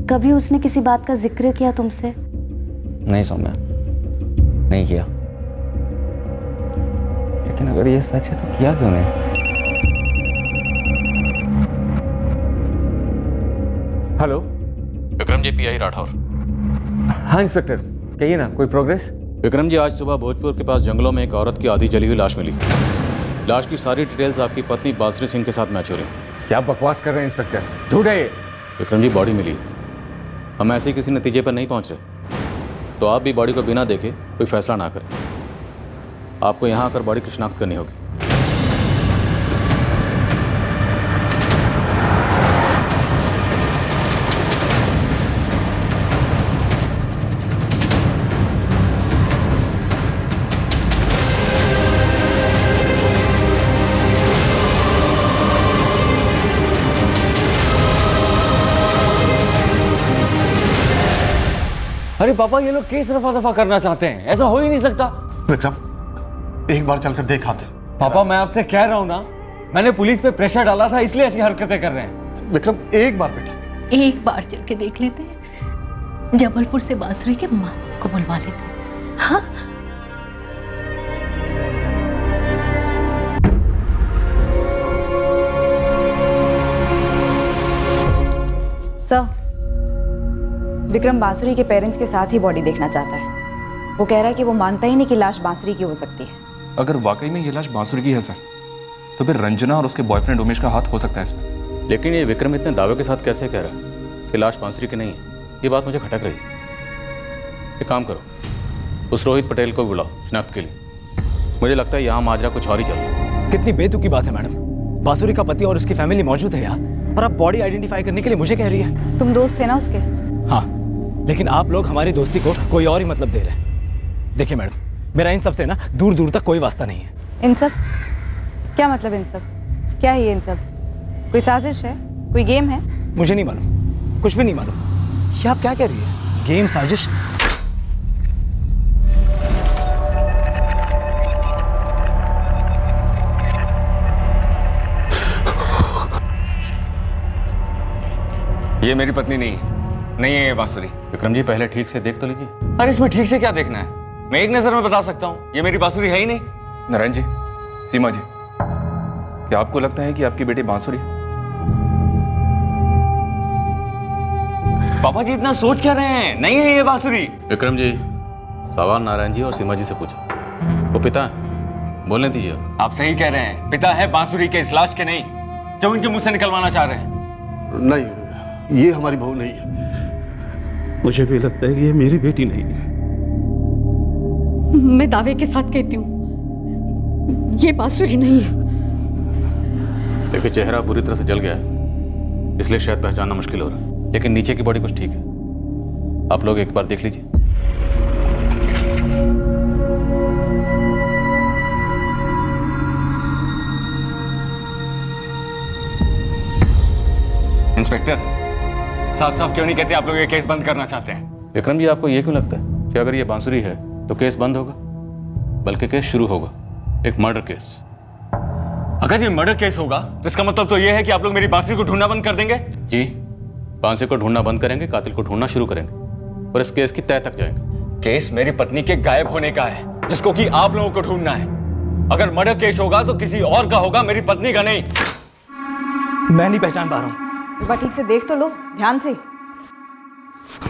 कभी उसने किसी बात का जिक्र किया तुमसे? नहीं सौम्या, नहीं किया। लेकिन अगर ये सच है तो किया क्यों नहीं? Hello Vikram ji, PI Rathore. हाँ इंस्पेक्टर, कहिए ना, कोई प्रोग्रेस? विक्रम जी, आज सुबह भोजपुर के पास जंगलों में एक औरत की आधी जली हुई लाश मिली। लाश की सारी डिटेल्स आपकी पत्नी बांसुरी सिंह के साथ मैच हो रही हैं। क्या बकवास कर रहे हैं इंस्पेक्टर, झूठ है ये। विक्रम जी, बॉडी मिली, हम ऐसे ही किसी नतीजे पर नहीं पहुंच रहे, तो आप भी बॉडी को बिना देखे कोई फैसला ना करें। आपको यहाँ आकर बॉडी की शिनाख्त करनी होगी। अरे पापा, ये लोग केस रफा दफा करना चाहते हैं, ऐसा हो ही नहीं सकता। विक्रम, एक बार चलकर देख आते। पापा, मैं आपसे कह रहा हूं ना, मैंने पुलिस पे प्रेशर डाला था, इसलिए ऐसी हरकतें कर रहे हैं। विक्रम, एक बार बेटा, एक बार चल के देख लेते हैं। जबलपुर से बांसुरी के माँ बाप को बुलवा लेते हैं। हाँ, सर, विक्रम बांसुरी के पेरेंट्स के साथ ही बॉडी देखना चाहता है। वो कह रहा है कि वो मानता ही नहीं कि लाश बांसुरी की हो सकती है। अगर वाकई में ये लाश बांसुरी की है सर, तो फिर रंजना और उसके बॉयफ्रेंड उमेश का हाथ हो सकता है इसमें। लेकिन ये विक्रम इतने दावे के साथ कैसे कह रहा है कि लाश बांसुरी की नहीं है? ये बात मुझे खटक रही है। एक काम करो, उस रोहित पटेल को बुलाओ शिनाख्त के लिए। मुझे लगता है यहाँ माजरा कुछ और ही चल रहा है। कितनी बेतुकी बात है मैडम, बांसुरी का पति और उसकी फैमिली मौजूद है यहाँ, और आप बॉडी आइडेंटिफाई करने के लिए मुझे कह रही है। तुम दोस्त थे ना उसके? हाँ, लेकिन आप लोग हमारी दोस्ती को कोई और ही मतलब दे रहे हैं। देखिए मैडम, मेरा इन सब से ना दूर दूर तक कोई वास्ता नहीं है। इन सब क्या मतलब? इन सब क्या है? ये इन सब कोई साजिश है, कोई गेम है? मुझे नहीं मालूम, कुछ भी नहीं मालूम। ये आप क्या कह रही है? गेम, साजिश? ये मेरी पत्नी नहीं है ये बांसुरी। विक्रम जी, पहले ठीक से देख तो लीजिए। अरे इसमें ठीक से क्या देखना है? मैं एक नजर में बता सकता हूँ, ये मेरी बांसुरी है ही नहीं। नारायण जी, सीमा जी, क्या आपको लगता है कि आपकी बेटी बांसुरी? पापा जी इतना सोच क्या रहे हैं? नहीं है ये बांसुरी। विक्रम जी, सवाल नारायण जी और सीमा जी से पूछा। वो पिता है, बोलने दीजिए। आप सही कह रहे हैं, पिता है बांसुरी के, इस लाश के नहीं, जो उनके मुंह से निकलवाना चाह रहे हैं। नहीं, ये हमारी बहू नहीं है। मुझे भी लगता है कि ये मेरी बेटी नहीं है। मैं दावे के साथ कहती हूँ, ये बांसुरी नहीं है। देखिए, चेहरा बुरी तरह से जल गया है, इसलिए शायद पहचानना मुश्किल हो रहा है, लेकिन नीचे की बॉडी कुछ ठीक है। आप लोग एक बार देख लीजिए। इंस्पेक्टर, साफ साफ क्यों नहीं कहते आप लोग ये केस बंद करना चाहते हैं? विक्रम जी, आपको ये क्यों लगता है कि अगर ये बांसुरी है तो केस बंद होगा? बल्कि केस शुरू होगा, एक मर्डर केस। अगर ये मर्डर केस होगा तो इसका मतलब तो ये है कि आप लोग मेरी बांसुरी को ढूंढना बंद कर देंगे? जी, बांसुरी को ढूंढना बंद करेंगे, कातिल को ढूंढना शुरू करेंगे और इस केस की तह तक जाएंगे। केस मेरी पत्नी के गायब होने का है, जिसको कि आप लोगों को ढूंढना है। अगर मर्डर केस होगा तो किसी और का होगा, मेरी पत्नी का नहीं। मैं नहीं पहचान पा रहा हूँ। एक बार ठीक से देख तो लो, ध्यान से।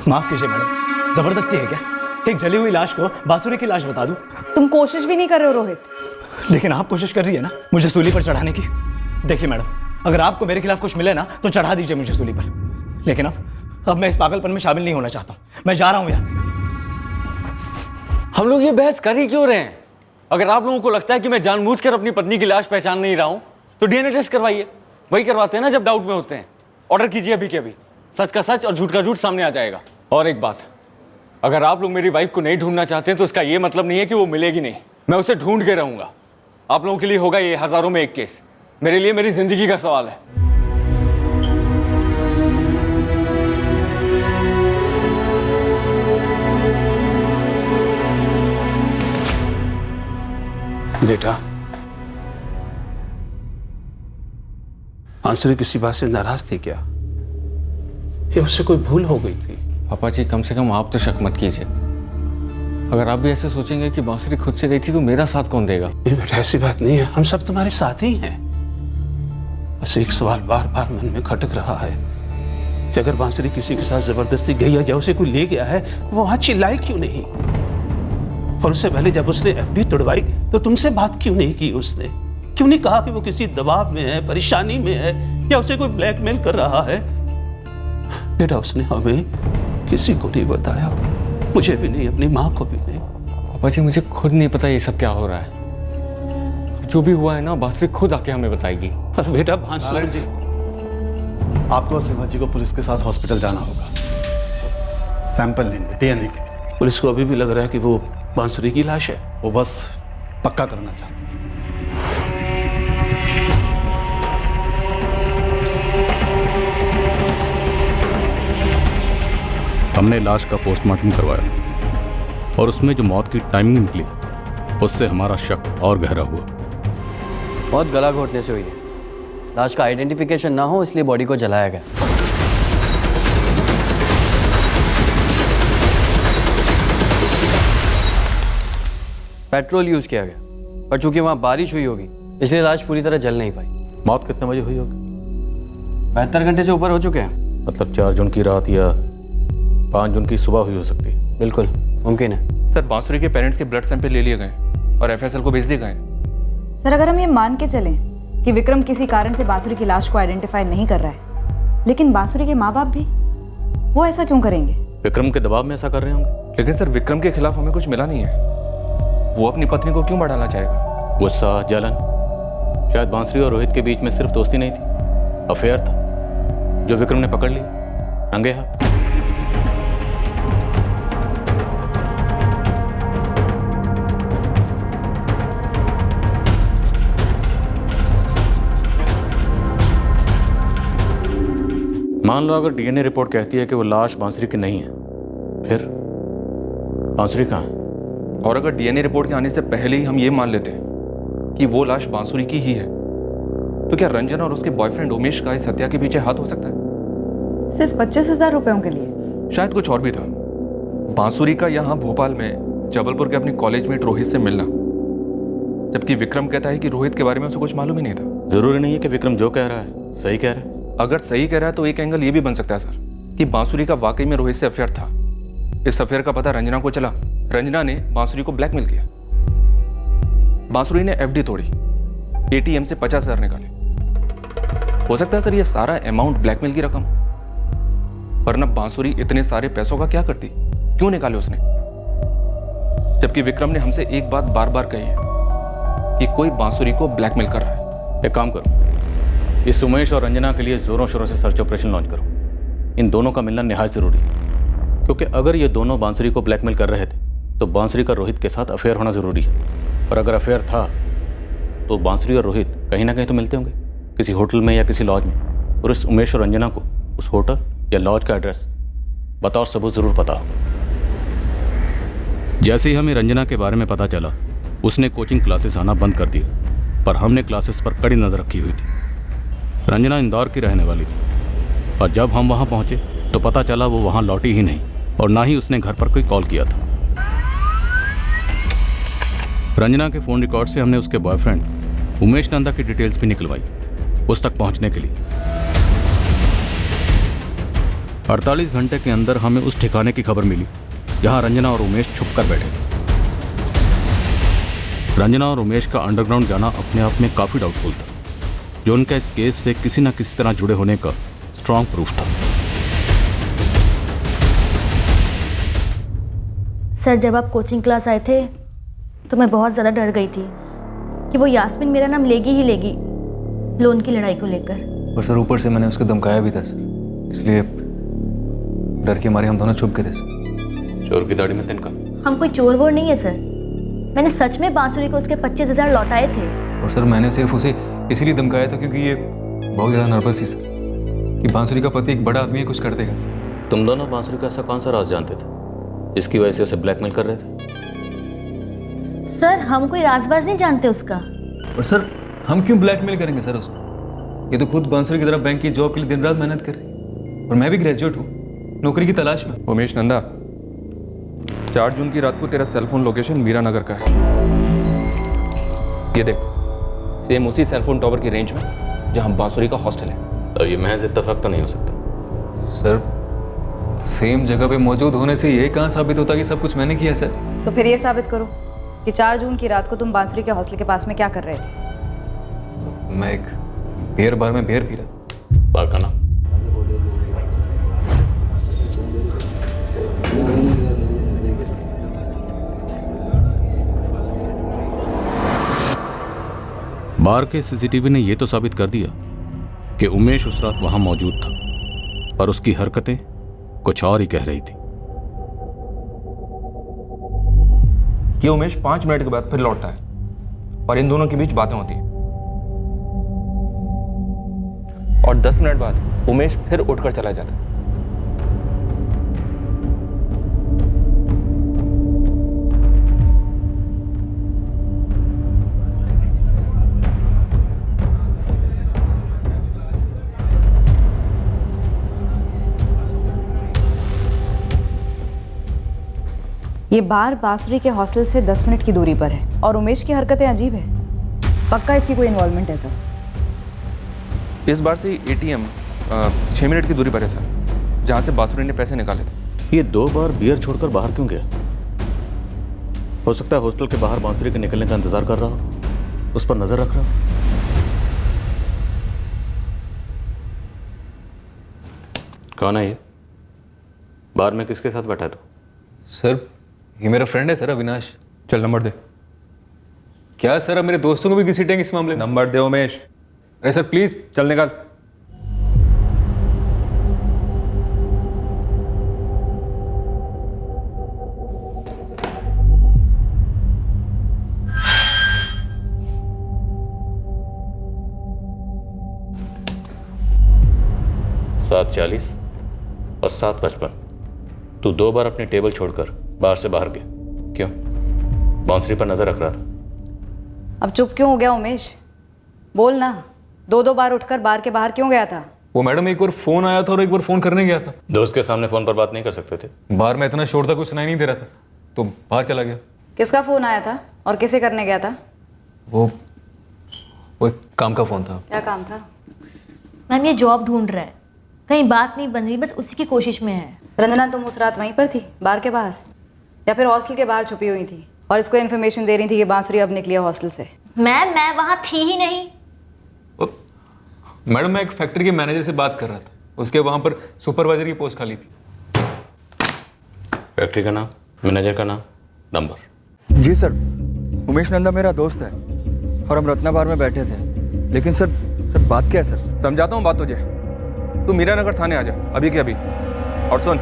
माफ कीजिए मैडम, जबरदस्ती है क्या? एक जली हुई लाश को बांसुरी की लाश बता दूं? तुम कोशिश भी नहीं कर रहे हो रोहित। लेकिन आप कोशिश कर रही है ना मुझे सूली पर चढ़ाने की। देखिए मैडम, अगर आपको मेरे खिलाफ कुछ मिले ना तो चढ़ा दीजिए मुझे सूली पर, लेकिन अब मैं इस पागलपन में शामिल नहीं होना चाहता हूं। मैं जा रहा हूं यहां से। हम लोग ये बहस कर ही क्यों रहे हैं? अगर आप लोगों को लगता है कि मैं जानबूझकर अपनी पत्नी की लाश पहचान नहीं रहा हूं तो डीएनए टेस्ट करवाइए। वही करवाते हैं ना जब डाउट में होते हैं। ऑर्डर कीजिए अभी के अभी, सच का सच और झूठ का झूठ सामने आ जाएगा। और एक बात, अगर आप लोग मेरी वाइफ को नहीं ढूंढना चाहते हैं तो इसका ये मतलब नहीं है कि वो मिलेगी नहीं। मैं उसे ढूंढ के रहूंगा। आप लोगों के लिए होगा ये हजारों में एक केस, मेरे लिए मेरी जिंदगी का सवाल है। बेटा, बांसुरी किसी बात से नाराज थी क्या? या उससे कोई भूल हो गई थी? पापा जी, कम से कम आप तो शक मत कीजिए। अगर आप भी ऐसे सोचेंगे कि बांसुरी खुद से गई थी तो मेरा साथ कौन देगा? ये बेटा ऐसी बात नहीं है, हम सब तुम्हारे साथ ही हैं। बस एक सवाल बार बार मन में खटक रहा है कि अगर बांसुरी किसी के साथ जबरदस्ती गई या उसे कोई ले गया है, वो वहां चिल्लाई क्यों नहीं? और उससे पहले जब उसने एफडी तोड़वाई तो तुमसे बात क्यों नहीं की? उसने क्यों नहीं कहा कि वो किसी दबाव में है, परेशानी में है, या उसे कोई ब्लैकमेल कर रहा है? बेटा, उसने हमें किसी को नहीं बताया, मुझे भी नहीं, अपनी माँ को भी नहीं। पापा जी, मुझे खुद नहीं पता ये सब क्या हो रहा है। जो भी हुआ है ना, बांसुरी खुद आके हमें बताएगी। पर बेटा बांसुरी जी, आपको और सिम्हा जी को पुलिस के साथ हॉस्पिटल जाना होगा, सैंपल लेंगे डीएनए के। पुलिस को अभी भी लग रहा है कि वो बांसुरी की लाश है। वो बस पक्का करना चाहते हैं। हमने लाश का पोस्टमार्टम करवाया और उसमें जो मौत की टाइमिंग निकली उससे हमारा शक और गहरा हुआ। मौत गला घोटने से हुई है। लाश का आइडेंटिफिकेशन ना हो इसलिए बॉडी को जलाया गया। पेट्रोल यूज किया गया, पर चूंकि वहां बारिश हुई होगी इसलिए लाश पूरी तरह जल नहीं पाई। मौत कितने बजे हुई होगी? 72 घंटे से ऊपर हो चुके हैं। मतलब 4 जून की रात या 5 जून की सुबह हुई हो सकती है। बिल्कुल मुमकिन है। सर, बांसुरी के पेरेंट्स के ब्लड सैंपल ले लिए गए और एफएसएल को भेज दिए गए। सर, अगर हम ये मान के चलें कि विक्रम किसी कारण से बांसुरी की लाश को आइडेंटिफाई नहीं कर रहा है, लेकिन बांसुरी के माँ बाप भी, वो ऐसा क्यों करेंगे? विक्रम के दबाव में ऐसा कर रहे होंगे। लेकिन सर, विक्रम के खिलाफ हमें कुछ मिला नहीं है। वो अपनी पत्नी को क्यों बढ़ाना चाहेगा? गुस्सा, जलन। शायद बांसुरी और रोहित के बीच में सिर्फ दोस्ती नहीं थी, अफेयर था जो विक्रम ने पकड़ लिया रंगे हाथ। मान लो अगर डीएनए रिपोर्ट कहती है कि वो लाश बांसुरी की नहीं है, फिर बांसुरी कहाँ है? और अगर डीएनए रिपोर्ट के आने से पहले ही हम ये मान लेते हैं कि वो लाश बांसुरी की ही है, तो क्या रंजन और उसके बॉयफ्रेंड उमेश का इस हत्या के पीछे हाथ हो सकता है? सिर्फ 25,000 रुपयों के लिए? शायद कुछ और भी था। बांसुरी का यहाँ भोपाल में जबलपुर के अपने कॉलेज मेट रोहित से मिलना, जबकि विक्रम कहता है कि रोहित के बारे में उसे कुछ मालूम ही नहीं था। जरूरी नहीं है कि विक्रम जो कह रहा है सही कह रहा है। अगर सही कह रहा है तो एक एंगल ये भी बन सकता है सर कि बांसुरी का वाकई में रोहित से अफेयर था। इस अफेयर का पता रंजना को चला, रंजना ने बांसुरी को ब्लैकमेल किया। बांसुरी ने एफडी तोड़ी, एटीएम से 50,000 निकाले। हो सकता है सर ये सारा अमाउंट ब्लैकमेल की रकम, वरना बांसुरी इतने सारे पैसों का क्या करती, क्यों निकाले उसने? जबकि विक्रम ने हमसे एक बात बार बार कही है कि कोई बांसुरी को ब्लैकमेल कर रहा है। एक काम करो, इस उमेश और रंजना के लिए जोरों शोरों से सर्च ऑपरेशन लॉन्च करो। इन दोनों का मिलना निहायत जरूरी है, क्योंकि अगर ये दोनों बांसुरी को ब्लैकमेल कर रहे थे तो बांसुरी का रोहित के साथ अफेयर होना जरूरी है। और अगर अफेयर था तो बांसुरी और रोहित कहीं ना कहीं तो मिलते होंगे, किसी होटल में या किसी लॉज में। और इस उमेश और रंजना को उस होटल या लॉज का एड्रेस बतौर सबूत जरूर बताओ। जैसे ही हमें रंजना के बारे में पता चला उसने कोचिंग क्लासेस आना बंद कर दिया, पर हमने क्लासेस पर कड़ी नज़र रखी हुई थी। रंजना इंदौर की रहने वाली थी, और जब हम वहाँ पहुँचे तो पता चला वो वहाँ लौटी ही नहीं और ना ही उसने घर पर कोई कॉल किया था। रंजना के फ़ोन रिकॉर्ड से हमने उसके बॉयफ्रेंड उमेश नंदा की डिटेल्स भी निकलवाई उस तक पहुँचने के लिए। 48 घंटे के अंदर हमें उस ठिकाने की खबर मिली जहाँ रंजना और उमेश छुप कर बैठे थे। रंजना और उमेश का अंडरग्राउंड जाना अपने आप में काफ़ी डाउटफुल था, जो उनका इस केस से किसी न किसी तरह जुड़े होने का स्ट्रॉन्ग प्रूफ था। सर, जब आप कोचिंग क्लास आए थे तो मैं बहुत ज़्यादा डर गई थी कि वो यास्मीन मेरा नाम लेगी ही लेगी लोन की लड़ाई को लेकर। और सर ऊपर से मैंने उसको धमकाया भी था सर, इसलिए डर के मारे हम दोनों छुप गए थे सर। चोर की दाढ़ी में तिनका। हम कोई चोर वोर नहीं है सर, मैंने सच में बांसुरी को उसके 25,000 लौटाए थे। और सर मैंने सिर्फ उसे इसीलिए धमकाया था क्योंकि ये बहुत ज़्यादा नर्वस थी सर कि बांसुरी का पति एक बड़ा आदमी है, कुछ कर देगा सर। तुम दोनों बांसुरी का ऐसा कौन सा राज जानते थे इसकी वजह से उसे ब्लैकमेल कर रहे थे? सर, हम कोई राजबाज नहीं जानते उसका। और सर हम क्यों ब्लैकमेल करेंगे सर उसको? ये तो खुद बांसुरी की तरफ बैंक की जॉब के लिए दिन रात मेहनत कर रही है, और मैं भी ग्रेजुएट हूँ, नौकरी की तलाश में। उमेश नंदा, 4 जून की रात को तेरा सेलफोन लोकेशन मीरा नगर का है। ये देख, सेम उसी सेलफोन टावर की रेंज में जहाँ बांसुरी का हॉस्टल है। तो ये महज इत्तेफाक तो नहीं हो सकता सर। सेम जगह पे मौजूद होने से ये कहाँ साबित होता कि सब कुछ मैंने किया सर? तो फिर ये साबित करो कि 4 जून की रात को तुम बांसुरी के हॉस्टल के पास में क्या कर रहे थे? मैं एक बियर बार में बियर पी रहा था। बार का नाम? बार के सीसीटीवी ने यह तो साबित कर दिया कि उमेश उस रात वहां मौजूद था, पर उसकी हरकतें कुछ और ही कह रही थी। ये उमेश 5 मिनट के बाद फिर लौटता है और इन दोनों के बीच बातें होती हैं, और 10 मिनट बाद उमेश फिर उठकर चला जाता है। ये बार बांसुरी के हॉस्टल से 10 मिनट की दूरी पर है और उमेश की हरकतें अजीब है। पक्का इसकी कोई इन्वॉल्वमेंट है सर? इस बार से एटीएम 6 मिनट की दूरी पर है सर, जहाँ से बांसुरी ने पैसे निकाले थे। ये 2 बार बियर छोड़कर बाहर क्यों गया? हो सकता है हॉस्टल के बाहर बांसुरी के निकलने का इंतजार कर रहा हो, उस पर नजर रख रहा हो। कौन है ये? बार में किसके साथ बैठा है तू? सर ये मेरा फ्रेंड है सर, अविनाश। चल नंबर दे। क्या सर, अब मेरे दोस्तों को भी घसीटेंगे इस मामले में? नंबर दे उमेश। अरे सर प्लीज। चल निकाल। सात 40 और 7:55। तू 2 बार अपनी टेबल छोड़कर बाहर से बाहर गया, क्यों? बांसुरी पर नजर रख रहा था। अब चुप क्यों हो गया उमेश? बोल ना, 2 बार उठकर बार के बाहर क्यों गया था? वो मैडम एक बार फोन आया था और एक बार फोन करने गया था। दोस्त के सामने फोन पर बात नहीं कर सकते थे? बाहर में इतना शोर था कुछ सुनाई नहीं दे रहा था, तो बाहर चला गया। किसका फोन आया था और किसे करने गया था? वो एक काम का फोन था। क्या काम था? मैम, ये जॉब ढूंढ रहा है, कहीं बात नहीं बन रही, बस उसी की कोशिश में है। रंजना, तुम उस रात वहीं पर थी बार के बाहर, या फिर हॉस्टल के बाहर छुपी हुई थी और इसको इन्फॉर्मेशन दे रही थी कि बांसुरी अब निकली है हॉस्टल से? मैम, मैं वहां थी ही नहीं। मैडम मैं एक फैक्ट्री के मैनेजर से बात कर रहा था, उसके वहां पर सुपरवाइजर की पोस्ट खाली थी। फैक्ट्री का नाम, मैनेजर का नाम, नंबर? जी सर, उमेश नंदा मेरा दोस्त है और हम रत्ना बार में बैठे थे। लेकिन सर बात क्या है सर? समझाता हूँ बात तुझे। तू मीरा नगर थाने आ जा अभी के अभी, और सुन,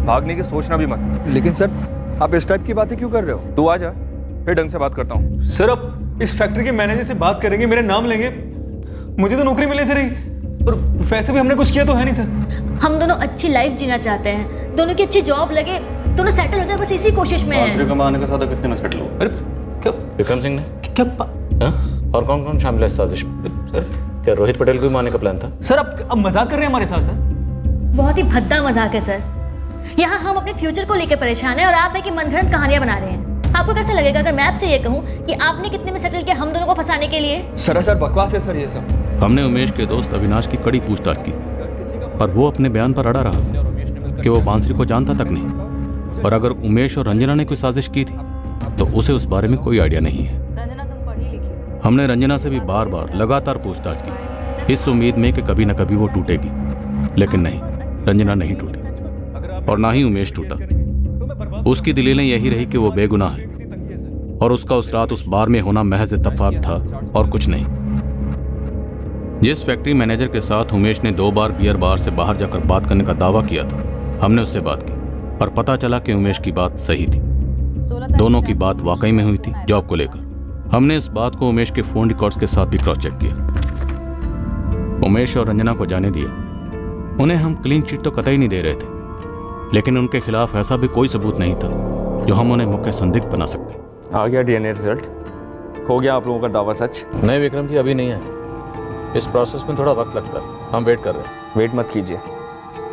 भागने की सोचना भी मत। लेकिन सर आप इस टाइप की बातें क्यों कर रहे हो? तू आ जा, फिर ढंग से बात करता हूँ। सर अब इस फैक्ट्री के मैनेजर से बात करेंगे, मेरा नाम लेंगे, मुझे तो नौकरी मिले सर ही, और वैसे भी हमने कुछ किया तो है नहीं सर। हम दोनों अच्छी लाइफ जीना चाहते हैं, दोनों की अच्छी जॉब लगे, दोनों सेटल हो जाए, बस इसी कोशिश में बांसुरी है। कमाने के साथ कितने में सेटल हो? अरे क्या विक्रम सिंह ने क्या हाँ? और कौन कौन शामिल है इस साजिश में? सर क्या रोहित पटेल को भी मारने का प्लान था? सर अब मजाक कर रहे हैं हमारे साथ सर। बहुत ही भद्दा मजाक है सर। यहाँ हम अपने फ्यूचर को लेकर परेशान हैं और आप है कि मनगढ़ंत कहानियां बना रहे हैं। आपको कैसा लगेगा अगर मैं आपसे ये कहूँ कि आपने कितने में सेटल किया हम दोनों को फंसाने के लिए? सर बकवास है सर ये सब। हमने उमेश के दोस्त अविनाश की कड़ी पूछताछ की, पर वो अपने बयान पर अड़ा रहा कि वो बांसुरी को जानता तक नहीं, और अगर उमेश और रंजना ने कोई साजिश की थी तो उसे उस बारे में कोई आइडिया नहीं है। हमने रंजना से भी बार बार लगातार पूछताछ की, इस उम्मीद में कि कभी न कभी वो टूटेगी, लेकिन नहीं, रंजना नहीं टूटी और ना ही उमेश टूटा। उसकी दलीलें यही रही कि वो बेगुनाह है और उसका उस रात उस बार में होना महज इत्तेफाक था और कुछ नहीं। जिस फैक्ट्री मैनेजर के साथ उमेश ने 2 बार बियर बार से बाहर जाकर बात करने का दावा किया था, हमने उससे बात की और पता चला कि उमेश की बात सही थी। दोनों की बात वाकई में हुई थी जॉब को लेकर। हमने इस बात को उमेश के फोन रिकॉर्ड्स के साथ भी क्रॉस चेक किया। उमेश और रंजना को जाने दिया, उन्हें हम क्लीन चिट तो कतई नहीं दे रहे थे, लेकिन उनके खिलाफ ऐसा भी कोई सबूत नहीं था जो हम उन्हें मुख्य संदिग्ध बना सकते। आ गया डीएनए रिजल्ट, हो गया आप लोगों का दावा सच? नहीं विक्रम जी, अभी नहीं है, इस प्रोसेस में थोड़ा वक्त लगता है, हम वेट कर रहे हैं। वेट मत कीजिए,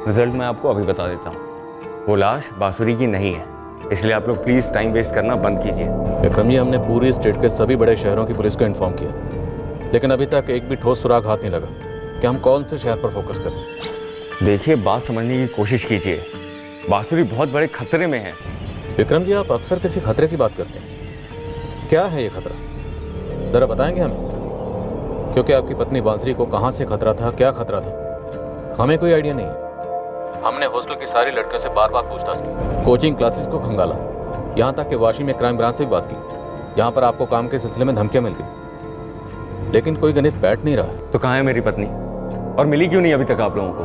रिजल्ट मैं आपको अभी बता देता हूँ। वो लाश बांसुरी की नहीं है, इसलिए आप लोग प्लीज़ टाइम वेस्ट करना बंद कीजिए। विक्रम जी, हमने पूरी स्टेट के सभी बड़े शहरों की पुलिस को इन्फॉर्म किया, लेकिन अभी तक एक भी ठोस सुराग हाथ नहीं लगा कि हम कौन से शहर पर फोकस करें। देखिए, बात समझने की कोशिश कीजिए, बांसुरी बहुत बड़े खतरे में है। विक्रम जी, आप अक्सर किसी खतरे की बात करते हैं, क्या है ये खतरा, ज़रा बताएंगे हमें? क्योंकि आपकी पत्नी बांसुरी को कहाँ से खतरा था, क्या खतरा था, हमें कोई आइडिया नहीं। हमने हॉस्टल की सारी लड़कियों से बार बार पूछताछ की, कोचिंग क्लासेस को खंगाला, यहाँ तक कि वाशी में क्राइम ब्रांच से भी बात की, जहाँ पर आपको काम के सिलसिले में धमकियाँ मिलती थी, लेकिन कोई गणित बैठ नहीं रहा। तो कहाँ है मेरी पत्नी, और मिली क्यों नहीं अभी तक आप लोगों को?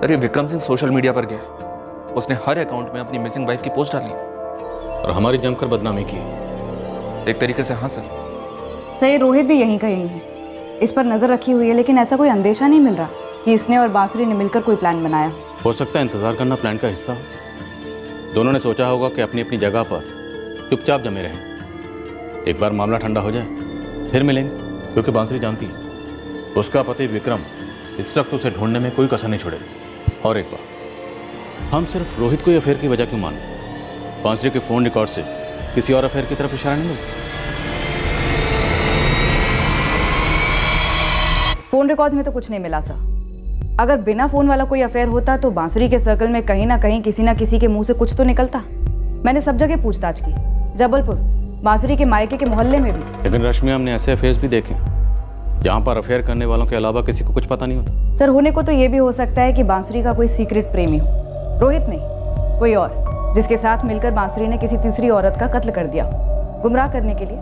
सर, ये विक्रम सिंह सोशल मीडिया पर गया, उसने हर अकाउंट में अपनी मिसिंग वाइफ की पोस्ट डाली और हमारी जमकर बदनामी की। एक तरीके से हाँ सर। सही, रोहित भी यहीं का यहीं है, इस पर नजर रखी हुई है, लेकिन ऐसा कोई अंदेशा नहीं मिल रहा कि इसने और बांसुरी ने मिलकर कोई प्लान बनाया। हो सकता है इंतजार करना प्लान का हिस्सा हो। दोनों ने सोचा होगा कि अपनी अपनी जगह पर चुपचाप जमे रहें, एक बार मामला ठंडा हो जाए फिर मिलेंगे, क्योंकि बांसुरी जानती है उसका पति विक्रम इस वक्त उसे ढूंढने में कोई कसर नहीं छोड़ेगा। और एक बार, हम सिर्फ रोहित को अफेयर की वजह क्यों माने? बांसुरी के फोन रिकॉर्ड से किसी और अफेयर की तरफ इशारा नहीं मिलता। फोन रिकॉर्ड्स में तो कुछ नहीं मिला सर। अगर बिना फोन वाला कोई अफेयर होता तो बांसुरी के सर्कल में कहीं ना कहीं किसी ना किसी के मुंह से कुछ तो निकलता। मैंने सब जगह पूछताछ की, जबलपुर, बांसुरी के मायके के मोहल्ले में भी। लेकिन रश्मि, हमने ऐसे अफेयर्स भी देखे जहाँ पर अफेयर करने वालों के अलावा किसी को कुछ पता नहीं होता। सर, होने को तो ये भी हो सकता है कि बांसुरी का कोई सीक्रेट प्रेमी हो, रोहित नहीं, कोई और, जिसके साथ मिलकर बांसुरी ने किसी तीसरी औरत का कत्ल कर दिया, गुमराह करने के लिए।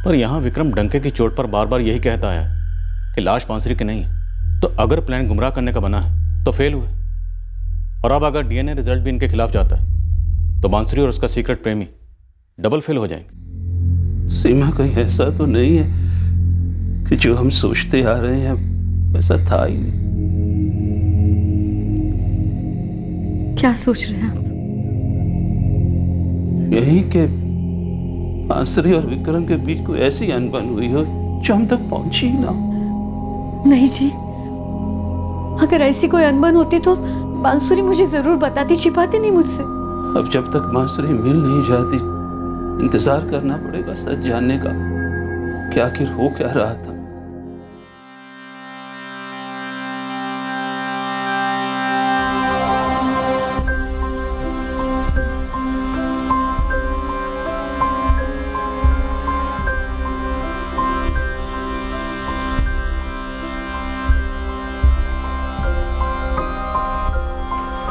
पर यहाँ विक्रम डंके की चोट पर बार बार यही कहता है कि लाश बांसुरी की नहीं है, तो अगर प्लान गुमराह करने का बना है तो फेल हुए, और अब अगर डीएनए रिजल्ट भी इनके खिलाफ जाता है तो बांसुरी और उसका सीक्रेट प्रेमी डबल फेल हो जाएंगे। सीमा, कहीं ऐसा तो नहीं है कि जो हम सोचते आ रहे हैं वैसा था ही नहीं? क्या सोच रहे हैं आप? यही कि बांसुरी और विक्रम के बीच कोई ऐसी अनबन हुई हो जो हम तक पहुंची ही ना। नहीं जी, अगर ऐसी कोई अनबन होती तो बांसुरी मुझे जरूर बताती, छिपाती नहीं मुझसे। अब जब तक बांसुरी मिल नहीं जाती, इंतजार करना पड़ेगा सच जानने का कि आखिर हो क्या रहा था।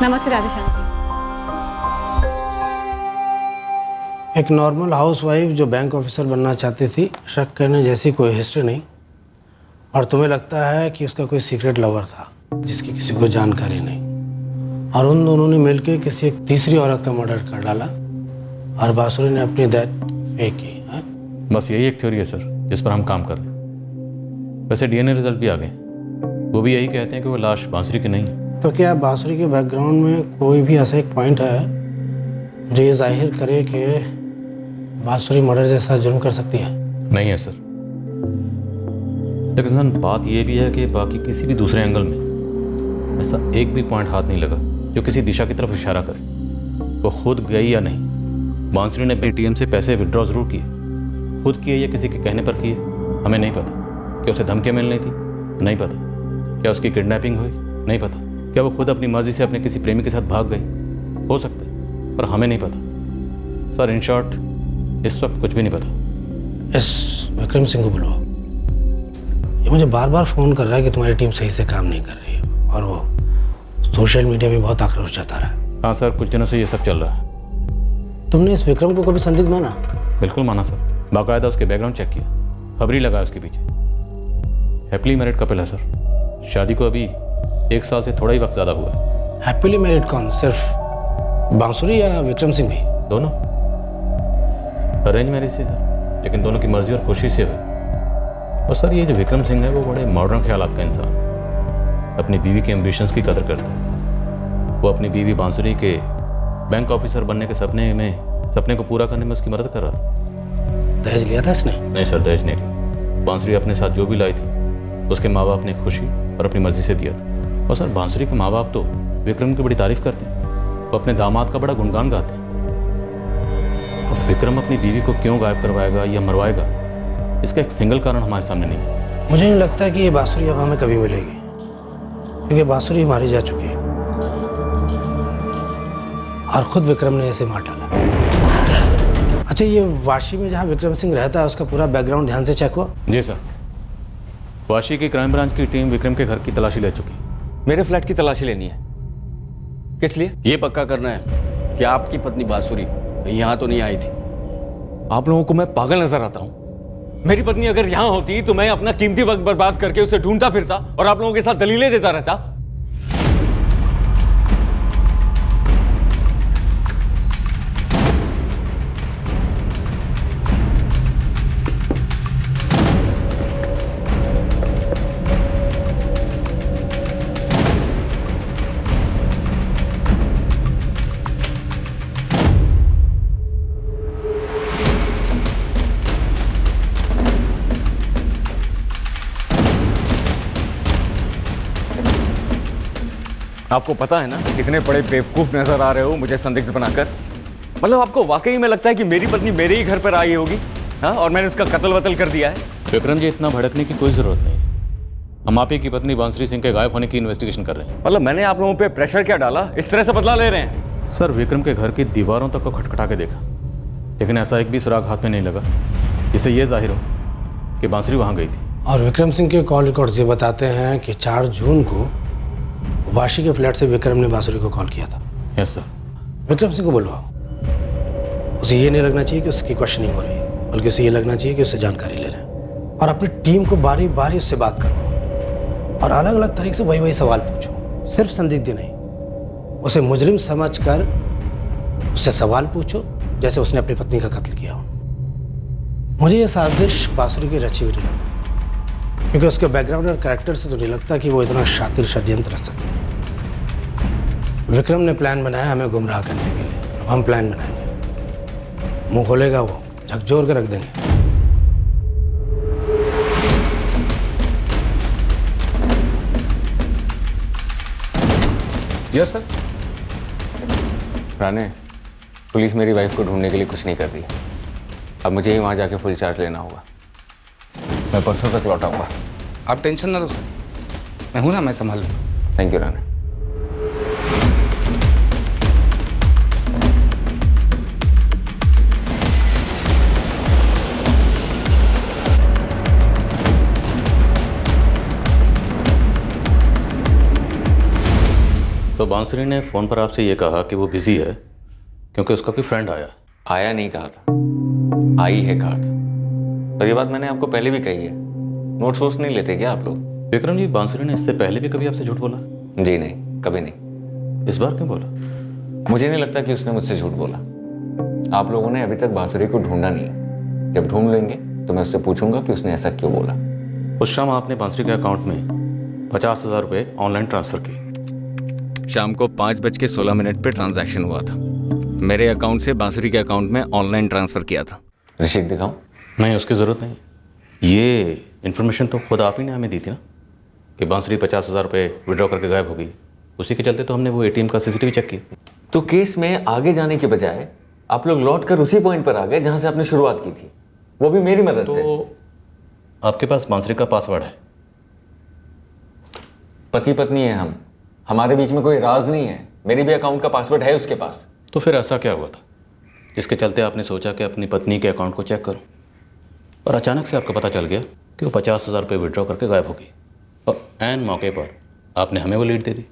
नमस्ते राधेश्याम जी। एक नॉर्मल हाउसवाइफ जो बैंक ऑफिसर बनना चाहती थी, शक करने जैसी कोई हिस्ट्री नहीं, और तुम्हें लगता है कि उसका कोई सीक्रेट लवर था जिसकी किसी को जानकारी नहीं। और उन दोनों ने मिलकर किसी एक तीसरी औरत का मर्डर कर डाला और बांसुरी ने अपनी डेथ एक की। हाँ? बस यही एक थ्योरी है सर जिस पर हम काम कर रहे हैं। वैसे डीएनए रिजल्ट भी आ गए, वो भी यही कहते हैं कि वो लाश बांसुरी की नहीं है। तो क्या बांसुरी के बैकग्राउंड में कोई भी ऐसा एक पॉइंट है जो ये जाहिर करे कि बांसुरी मर्डर जैसा जुर्म कर सकती है? नहीं है सर, लेकिन सर बात ये भी है कि बाकी किसी भी दूसरे एंगल में ऐसा एक भी पॉइंट हाथ नहीं लगा जो किसी दिशा की तरफ इशारा करे। वो खुद गई या नहीं, बांसुरी ने एटीएम से पैसे विड्रॉ जरूर किए, खुद किए या किसी के कहने पर किए हमें नहीं पता। क्या उसे धमकियाँ मिलनी थी? नहीं पता। क्या उसकी किडनैपिंग हुई? नहीं पता। क्या वो खुद अपनी मर्जी से अपने किसी प्रेमी के साथ भाग गई? हो सकता है, पर हमें नहीं पता सर। इन शॉर्ट इस वक्त कुछ भी नहीं पता। इस विक्रम सिंह को बुलवाओ। ये मुझे बार बार फ़ोन कर रहा है कि तुम्हारी टीम सही से काम नहीं कर रही है और वो सोशल मीडिया में बहुत आक्रोश जता रहा है। हाँ सर, कुछ दिनों से ये सब चल रहा है। तुमने इस विक्रम को कभी संदिग्ध माना? बिल्कुल माना सर, बाकायदा उसके बैकग्राउंड चेक किया, खबरी लगाया उसके पीछे। हैप्पली मैरिड कपल है सर, शादी को अभी 1 साल से थोड़ा ही वक्त ज़्यादा हुआ है। हैप्पीली मैरिड कौन? सिर्फ बांसुरी या विक्रम सिंह भी? दोनों। अरेंज मैरिज थी सर, लेकिन दोनों की मर्जी और खुशी से हुई। और सर ये जो विक्रम सिंह है वो बड़े मॉडर्न ख्यालात का इंसान, अपनी बीवी के एम्बिशंस की कदर करता है। वो अपनी बीवी बांसुरी के बैंक ऑफिसर बनने के सपने को पूरा करने में उसकी मदद कर रहा था। दहेज लिया था इसने? नहीं सर, दहेज नहीं लिया। बांसुरी अपने साथ जो भी लाई थी उसके माँ बाप ने खुशी और अपनी मर्जी से दिया था। और सर बांसुरी के माँ बाप तो विक्रम की बड़ी तारीफ करते हैं, वो अपने दामाद का बड़ा गुणगान गाते हैं। और विक्रम अपनी बीवी को क्यों गायब करवाएगा या मरवाएगा, इसका एक सिंगल कारण हमारे सामने नहीं है। मुझे नहीं लगता कि ये बांसुरी अब हमें कभी मिलेगी, क्योंकि बांसुरी मारी जा चुकी है और खुद विक्रम ने इसे मार डाला। अच्छा, ये वाशी में जहाँ विक्रम सिंह रहता है उसका पूरा बैकग्राउंड ध्यान से चेक हुआ? जी सर, वाशी की क्राइम ब्रांच की टीम विक्रम के घर की तलाशी ले चुकी। मेरे फ्लैट की तलाशी लेनी है। किस लिए? ये पक्का करना है कि आपकी पत्नी बांसुरी यहाँ तो नहीं आई थी। आप लोगों को मैं पागल नजर आता हूँ? मेरी पत्नी अगर यहाँ होती तो मैं अपना कीमती वक्त बर्बाद करके उसे ढूंढता फिरता और आप लोगों के साथ दलीलें देता रहता। आपको पता है ना कितने बड़े बेवकूफ नजर आ रहे हो मुझे संदिग्ध बनाकर। मतलब आपको वाकई में लगता है कि मेरी पत्नी मेरे ही घर पर आई होगी, हाँ, और मैंने उसका कत्ल वतल कर दिया है? विक्रम जी, इतना भड़कने की कोई जरूरत नहीं। हम आप ही की पत्नी बांसुरी सिंह के गायब होने की इन्वेस्टिगेशन कर रहे हैं। मतलब मैंने आप लोगों पे प्रेशर क्या डाला, इस तरह से बदला ले रहे हैं? सर, विक्रम के घर की दीवारों तक को खटखटा के देखा, लेकिन ऐसा एक भी सुराग हाथ में नहीं लगा जिससे यह जाहिर हो कि बांसुरी वहां गई थी। और विक्रम सिंह के कॉल रिकॉर्ड्स ये बताते हैं कि 4 जून को वाशी के फ्लैट से विक्रम ने बांसुरी को कॉल किया था। Yes sir. विक्रम सिंह को बुलवाओ। उसे ये नहीं लगना चाहिए कि उसकी क्वेश्चनिंग हो रही है, बल्कि उसे ये लगना चाहिए कि उससे जानकारी ले रहे हैं। और अपनी टीम को बारी बारी उससे बात करवाओ और अलग अलग तरीके से वही सवाल पूछो, सिर्फ संदिग्ध नहीं। उसे मुजरिम समझकर उससे सवाल पूछो जैसे उसने अपनी पत्नी का कत्ल किया हो। मुझे ये साजिश बांसुरी की रची हुई नहीं लगती, क्योंकि उसके बैकग्राउंड और कैरेक्टर से तो नहीं लगता कि वो इतना शातिर षड्यंत्र रच सकती है। विक्रम ने प्लान बनाया हमें गुमराह करने के लिए, अब हम प्लान बनाएंगे। मुंह खोलेगा वो, झकझोर के रख देंगे। Yes sir. राणे, पुलिस मेरी वाइफ को ढूंढने के लिए कुछ नहीं कर रही। अब मुझे ही वहां जाके फुल चार्ज लेना होगा। मैं परसों तक लौट आऊंगा। आप टेंशन ना लो सर, मैं हूं ना, मैं संभाल लूंगा। Thank you Rane. तो बांसुरी ने फ़ोन पर आपसे ये कहा कि वो बिजी है क्योंकि उसका कोई फ्रेंड आया। आया नहीं कहा था, आई है कहा था। और ये बात मैंने आपको पहले भी कही है। नोट्स नहीं लेते क्या आप लोग? विक्रम जी, बांसुरी ने इससे पहले भी कभी आपसे झूठ बोला? जी नहीं, कभी नहीं। इस बार क्यों बोला? मुझे नहीं लगता कि उसने मुझसे झूठ बोला। आप लोगों ने अभी तक बांसुरी को ढूंढा नहीं। जब ढूंढ लेंगे तो मैं उससे पूछूंगा कि उसने ऐसा क्यों बोला। उस शाम आपने बांसुरी के अकाउंट में 50,000 रुपये ऑनलाइन ट्रांसफर किए। शाम को 5:16 पे ट्रांजैक्शन हुआ था। मेरे अकाउंट से बांसुरी के अकाउंट में ऑनलाइन ट्रांसफर किया था। रसीद दिखाऊं? नहीं, उसकी ज़रूरत नहीं। ये इन्फॉर्मेशन तो खुद आप ही ने हमें दी थी ना कि बांसुरी 50,000 रुपये विड्रॉ करके गायब हो गई। उसी के चलते तो हमने वो ATM का CCTV चेक किया। तो केस में आगे जाने के बजाय आप लोग लौट कर उसी पॉइंट पर आ गए जहां से आपने शुरुआत की थी, वो भी मेरी मदद से। आपके पास बांसुरी का पासवर्ड है? पति पत्नी है हम, हमारे बीच में कोई राज नहीं है। मेरी भी अकाउंट का पासवर्ड है उसके पास। तो फिर ऐसा क्या हुआ था जिसके चलते आपने सोचा कि अपनी पत्नी के अकाउंट को चेक करो और अचानक से आपको पता चल गया कि वो 50,000 रुपये विड्रॉ करके गायब हो गई और ऐन मौके पर आपने हमें वो लीड दे दी?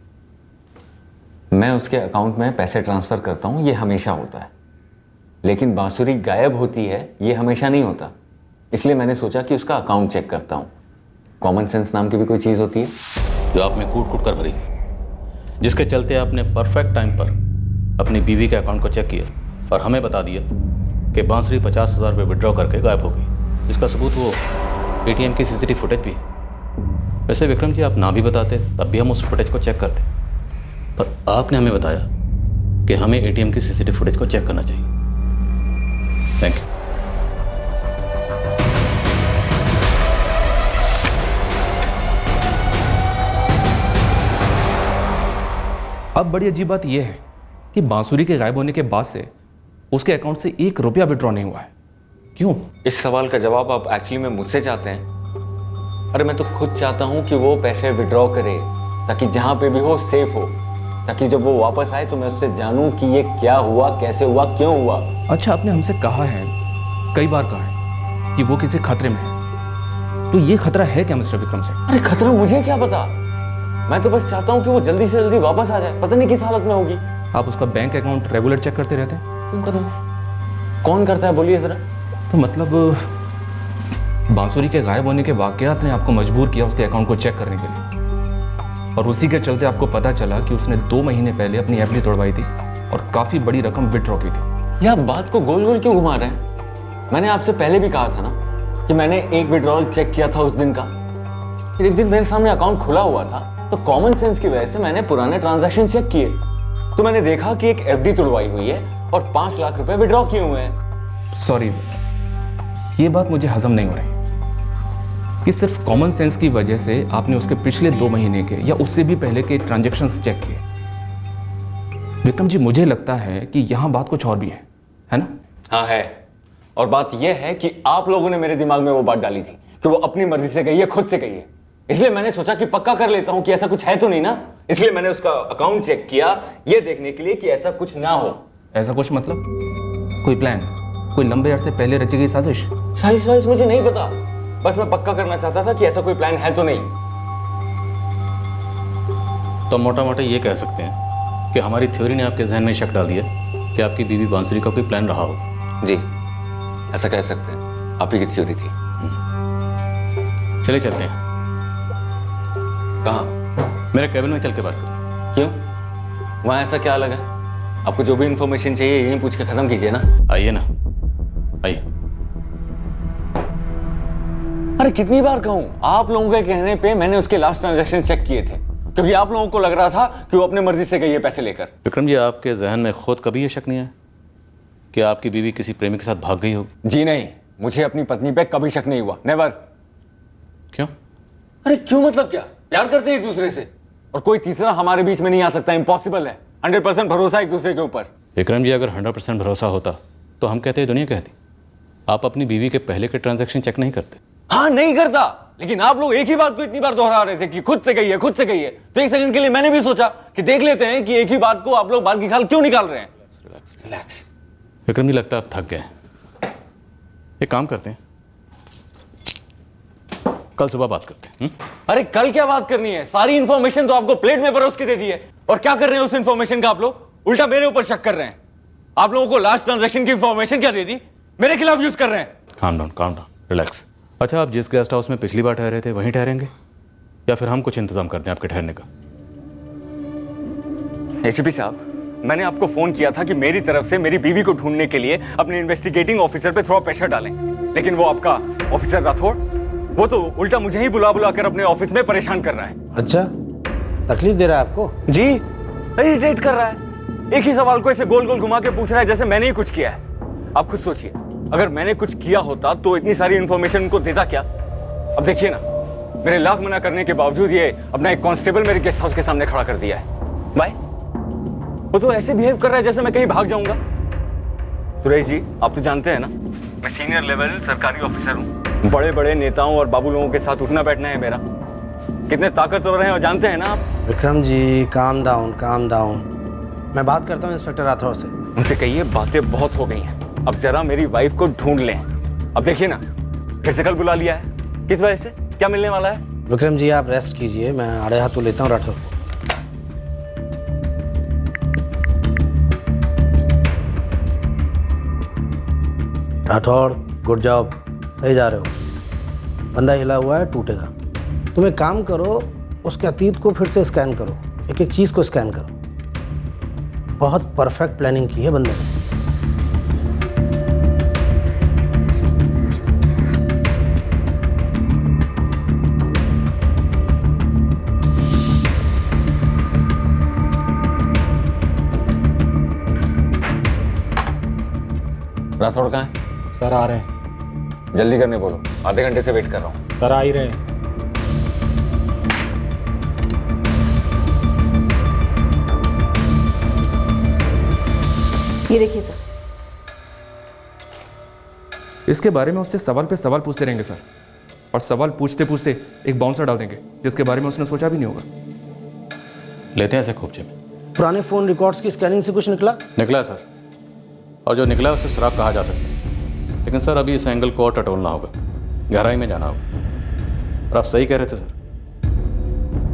मैं उसके अकाउंट में पैसे ट्रांसफ़र करता हूँ, ये हमेशा होता है, लेकिन बांसुरी गायब होती है ये हमेशा नहीं होता। इसलिए मैंने सोचा कि उसका अकाउंट चेक करता हूँ। कॉमन सेंस नाम की भी कोई चीज़ होती है जो आप में कूट कूट कर भरी, जिसके चलते आपने परफेक्ट टाइम पर अपनी बीवी के अकाउंट को चेक किया और हमें बता दिया कि बांसुरी 50,000 रुपये विड्रॉ करके गायब हो गई। इसका सबूत वो ATM की CCTV फुटेज भी है। वैसे विक्रम जी, आप ना भी बताते तब भी हम उस फुटेज को चेक करते, पर आपने हमें बताया कि हमें ATM की CCTV फुटेज को चेक करना चाहिए। Thank you. अब बड़ी अजीब बात यह है कि बांसुरी के गायब होने के बाद से उसके अकाउंट से 1 रुपया विड्रॉ नहीं हुआ है। क्यों? इस सवाल का जवाब आप एक्चुअली में मुझसे चाहते हैं? अरे मैं तो खुद चाहता हूं कि वो पैसे विड्रॉ करे ताकि जहां पे भी हो सेफ हो, ताकि जब वो वापस आए तो मैं उससे जानूं कि ये क्या हुआ, कैसे हुआ, क्यों हुआ। अच्छा, आपने हमसे कहा है, कई बार कहा है कि वो किसी खतरे में है, तो ये खतरा है क्या मिस्टर विक्रम सिंह? अरे खतरा मुझे क्या पता, मैं तो बस चाहता हूँ कि वो जल्दी से जल्दी वापस आ जाए। पता नहीं किस हालत में होगी। आप उसका बैंक अकाउंट रेगुलर चेक करते रहते हैं? क्यों करूँ? कौन करता है बोलिए जरा। तो मतलब बांसुरी के गायब होने के वाकयात ने आपको मजबूर किया उसके अकाउंट को चेक करने के लिए, और उसी के चलते आपको पता चला कि उसने 2 महीने पहले अपनी FD तोड़वाई थी और काफी बड़ी रकम विड्रॉ की थी। ये आप बात को गोल गोल क्यों घुमा रहे हैं? मैंने आपसे पहले भी कहा था ना कि मैंने एक विड्रॉल चेक किया था उस दिन का। फिर एक दिन मेरे सामने अकाउंट खुला हुआ था तो कॉमन सेंस की वजह से मैंने पुराने ट्रांजैक्शन चेक किए, तो मैंने देखा कि एक FD तुड़वाई हुई है और 5 लाख रुपए विड्रॉ किए हुए हैं। सॉरी, ये बात मुझे हजम नहीं हो रही कि सिर्फ कॉमन सेंस की वजह से आपने उसके पिछले 2 महीने के या उससे भी पहले के ट्रांजैक्शंस चेक किए। विक्रम जी, मुझे लगता है कि यहां बात कुछ और भी है ना? हाँ है, और बात यह है कि आप लोगों ने मेरे दिमाग में वो बात डाली थी कि वो अपनी मर्जी से गई है, खुद से गई है। इसलिए मैंने सोचा कि पक्का कर लेता हूं कि ऐसा कुछ है तो नहीं ना। इसलिए मैंने उसका अकाउंट चेक किया ये देखने के लिए कि ऐसा कुछ ना हो। ऐसा कुछ मतलब कोई प्लान, कोई लंबे अरसे पहले रची गई साजिश? साजिश वाजिश मुझे नहीं पता, बस मैं पक्का करना चाहता था कि ऐसा कोई प्लान है तो नहीं। तो मोटा मोटा ये कह सकते हैं कि हमारी थ्योरी ने आपके जहन में शक डाल दिया कि आपकी बीवी बांसुरी का कोई प्लान रहा हो। जी, ऐसा कह सकते हैं, आप ही की थ्योरी थी। चले चलते हैं। कहाँ? मेरे कैबिन में चल के बात करते। क्यों? वहाँ ऐसा क्या लगा? आपको जो भी इंफॉर्मेशन चाहिए यहीं पूछ के खत्म कीजिए ना। आइए ना, आइए। अरे कितनी बार कहूँ, आप लोगों के कहने पे मैंने उसके लास्ट ट्रांजैक्शन चेक किए थे क्योंकि आप लोगों को लग रहा था कि वो अपनी मर्जी से गई है पैसे लेकर। विक्रम जी, आपके जहन में खुद कभी ये शक नहीं आया कि आपकी बीवी किसी प्रेमी के साथ भाग गई होगी? जी नहीं, मुझे अपनी पत्नी पे कभी शक नहीं हुआ, नेवर। क्यों? अरे क्यों मतलब क्या? प्यार करते हैं एक दूसरे से और कोई तीसरा हमारे बीच में नहीं आ सकता, इम्पॉसिबल है। 100% भरोसा एक दूसरे के ऊपर। विक्रम जी, अगर 100% भरोसा होता तो हम कहते दुनिया कहती। आप अपनी बीवी के पहले के ट्रांजैक्शन चेक नहीं करते? हाँ नहीं करता, लेकिन आप लोग एक ही बात को इतनी बार दोहरा रहे थे कि खुद से गई है, खुद से गई है, तो एक सेकंड के लिए मैंने भी सोचा कि देख लेते हैं कि एक ही बात को आप लोग बाल की खाल क्यों निकाल रहे हैं। रिलैक्स। विक्रम जी, लगता है आप थक गए। एक काम करते हैं, कल सुबह बात करते हैं। अरे कल क्या बात करनी है? सारी इंफॉर्मेशन तो आपको प्लेट में परोस के दे दी है, और क्या कर रहे हैं उस इंफॉर्मेशन का आप लोग? उल्टा मेरे ऊपर शक कर रहे हैं। आप लोगों को लास्ट ट्रांजैक्शन की इंफॉर्मेशन क्या दे दी? मेरे खिलाफ यूज कर रहे हैं। Calm down, relax. अच्छा, आप जिस गेस्ट हाउस में पिछली बार ठहरे थे वहीं ठहरेंगे या फिर हम कुछ इंतजाम करते हैं आपके ठहरने का? एसीपी साहब, मैंने आपको फोन किया था कि मेरी तरफ से मेरी बीवी को ढूंढने के लिए अपने इन्वेस्टिगेटिंग ऑफिसर पे थोड़ा प्रेशर डालें, लेकिन वो आपका ऑफिसर राठौड़, वो तो उल्टा मुझे ही बुला बुला कर अपने ऑफिस में परेशान कर रहा है। अच्छा, तकलीफ दे रहा है आपको? जी, इरिटेट कर रहा है। एक ही सवाल को ऐसे गोल गोल घुमा के पूछ रहा है जैसे मैंने ही कुछ किया है। आप खुद सोचिए, अगर मैंने कुछ किया होता तो इतनी सारी इंफॉर्मेशन उनको देता क्या? अब देखिए ना, मेरे लाख मना करने के बावजूद ये अपना एक कांस्टेबल मेरे गेस्ट हाउस के सामने खड़ा कर दिया है। भाई, वो तो ऐसे बिहेव कर रहा है जैसे मैं कहीं भाग जाऊंगा। सुरेश जी, आप तो जानते हैं ना, मैं सीनियर लेवल सरकारी ऑफिसर हूँ। बड़े बड़े नेताओं और बाबू लोगों के साथ उठना बैठना है मेरा। कितने ताकतवर हैं और जानते हैं ना आप। Vikram ji, calm down, calm down. मैं बात करता हूँ इंस्पेक्टर राठौर से। उनसे कहिए बातें बहुत हो गई हैं, अब जरा मेरी वाइफ को ढूंढ लें। अब देखिए ना, फिर से कल बुला लिया है, किस वजह से? क्या मिलने वाला है? विक्रम जी, आप रेस्ट कीजिए, मैं आड़े हाथों लेता हूँ राठौर को। राठौर, गुड जॉब, सही जा रहे हो। बंदा हिला हुआ है, टूटेगा। तुम एक काम करो, उसके अतीत को फिर से स्कैन करो, एक एक चीज़ को स्कैन करो। बहुत परफेक्ट प्लानिंग की है बंदे ने। राठौड़ कहाँ है? सर आ रहे हैं। जल्दी करने बोलो, आधे घंटे से वेट कर रहा हूँ। सर आ ही रहे हैं। ये देखिए सर। इसके बारे में उससे सवाल पे सवाल पूछते रहेंगे सर, और सवाल पूछते पूछते एक बाउंसर डाल देंगे जिसके बारे में उसने सोचा भी नहीं होगा। लेते हैं ऐसे खोपचे में। पुराने फ़ोन रिकॉर्ड्स की स्कैनिंग से कुछ निकला? निकला सर, और जो निकला उसे सुराग कहा जा सकता है, लेकिन सर अभी इस एंगल को और टटोलना होगा, गहराई में जाना होगा। और आप सही कह रहे थे सर,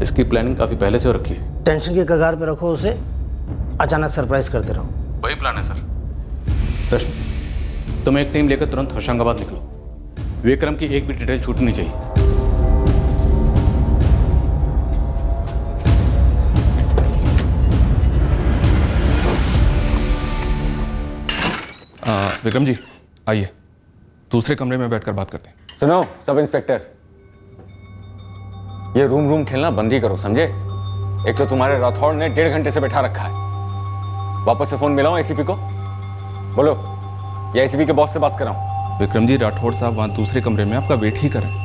इसकी प्लानिंग काफ़ी पहले से हो रखी है। टेंशन के कगार पे रखो उसे, अचानक सरप्राइज करते रहो। वही प्लान है सर। कृष्ण, तुम एक टीम लेकर तुरंत होशंगाबाद निकलो। विक्रम की एक भी डिटेल छूटनी चाहिए। विक्रम जी, आइए, दूसरे कमरे में बैठकर बात करते हैं। सुनो सब इंस्पेक्टर, ये रूम रूम खेलना बंद ही करो, समझे? एक तो तुम्हारे राठौड़ ने 1.5 घंटे से बैठा रखा है। वापस से फोन मिलाऊं एसीपी को? बोलो, या एसीपी के बॉस से बात कराऊं? विक्रम जी, राठौड़ साहब वहां दूसरे कमरे में आपका वेट ही कर रहे हैं।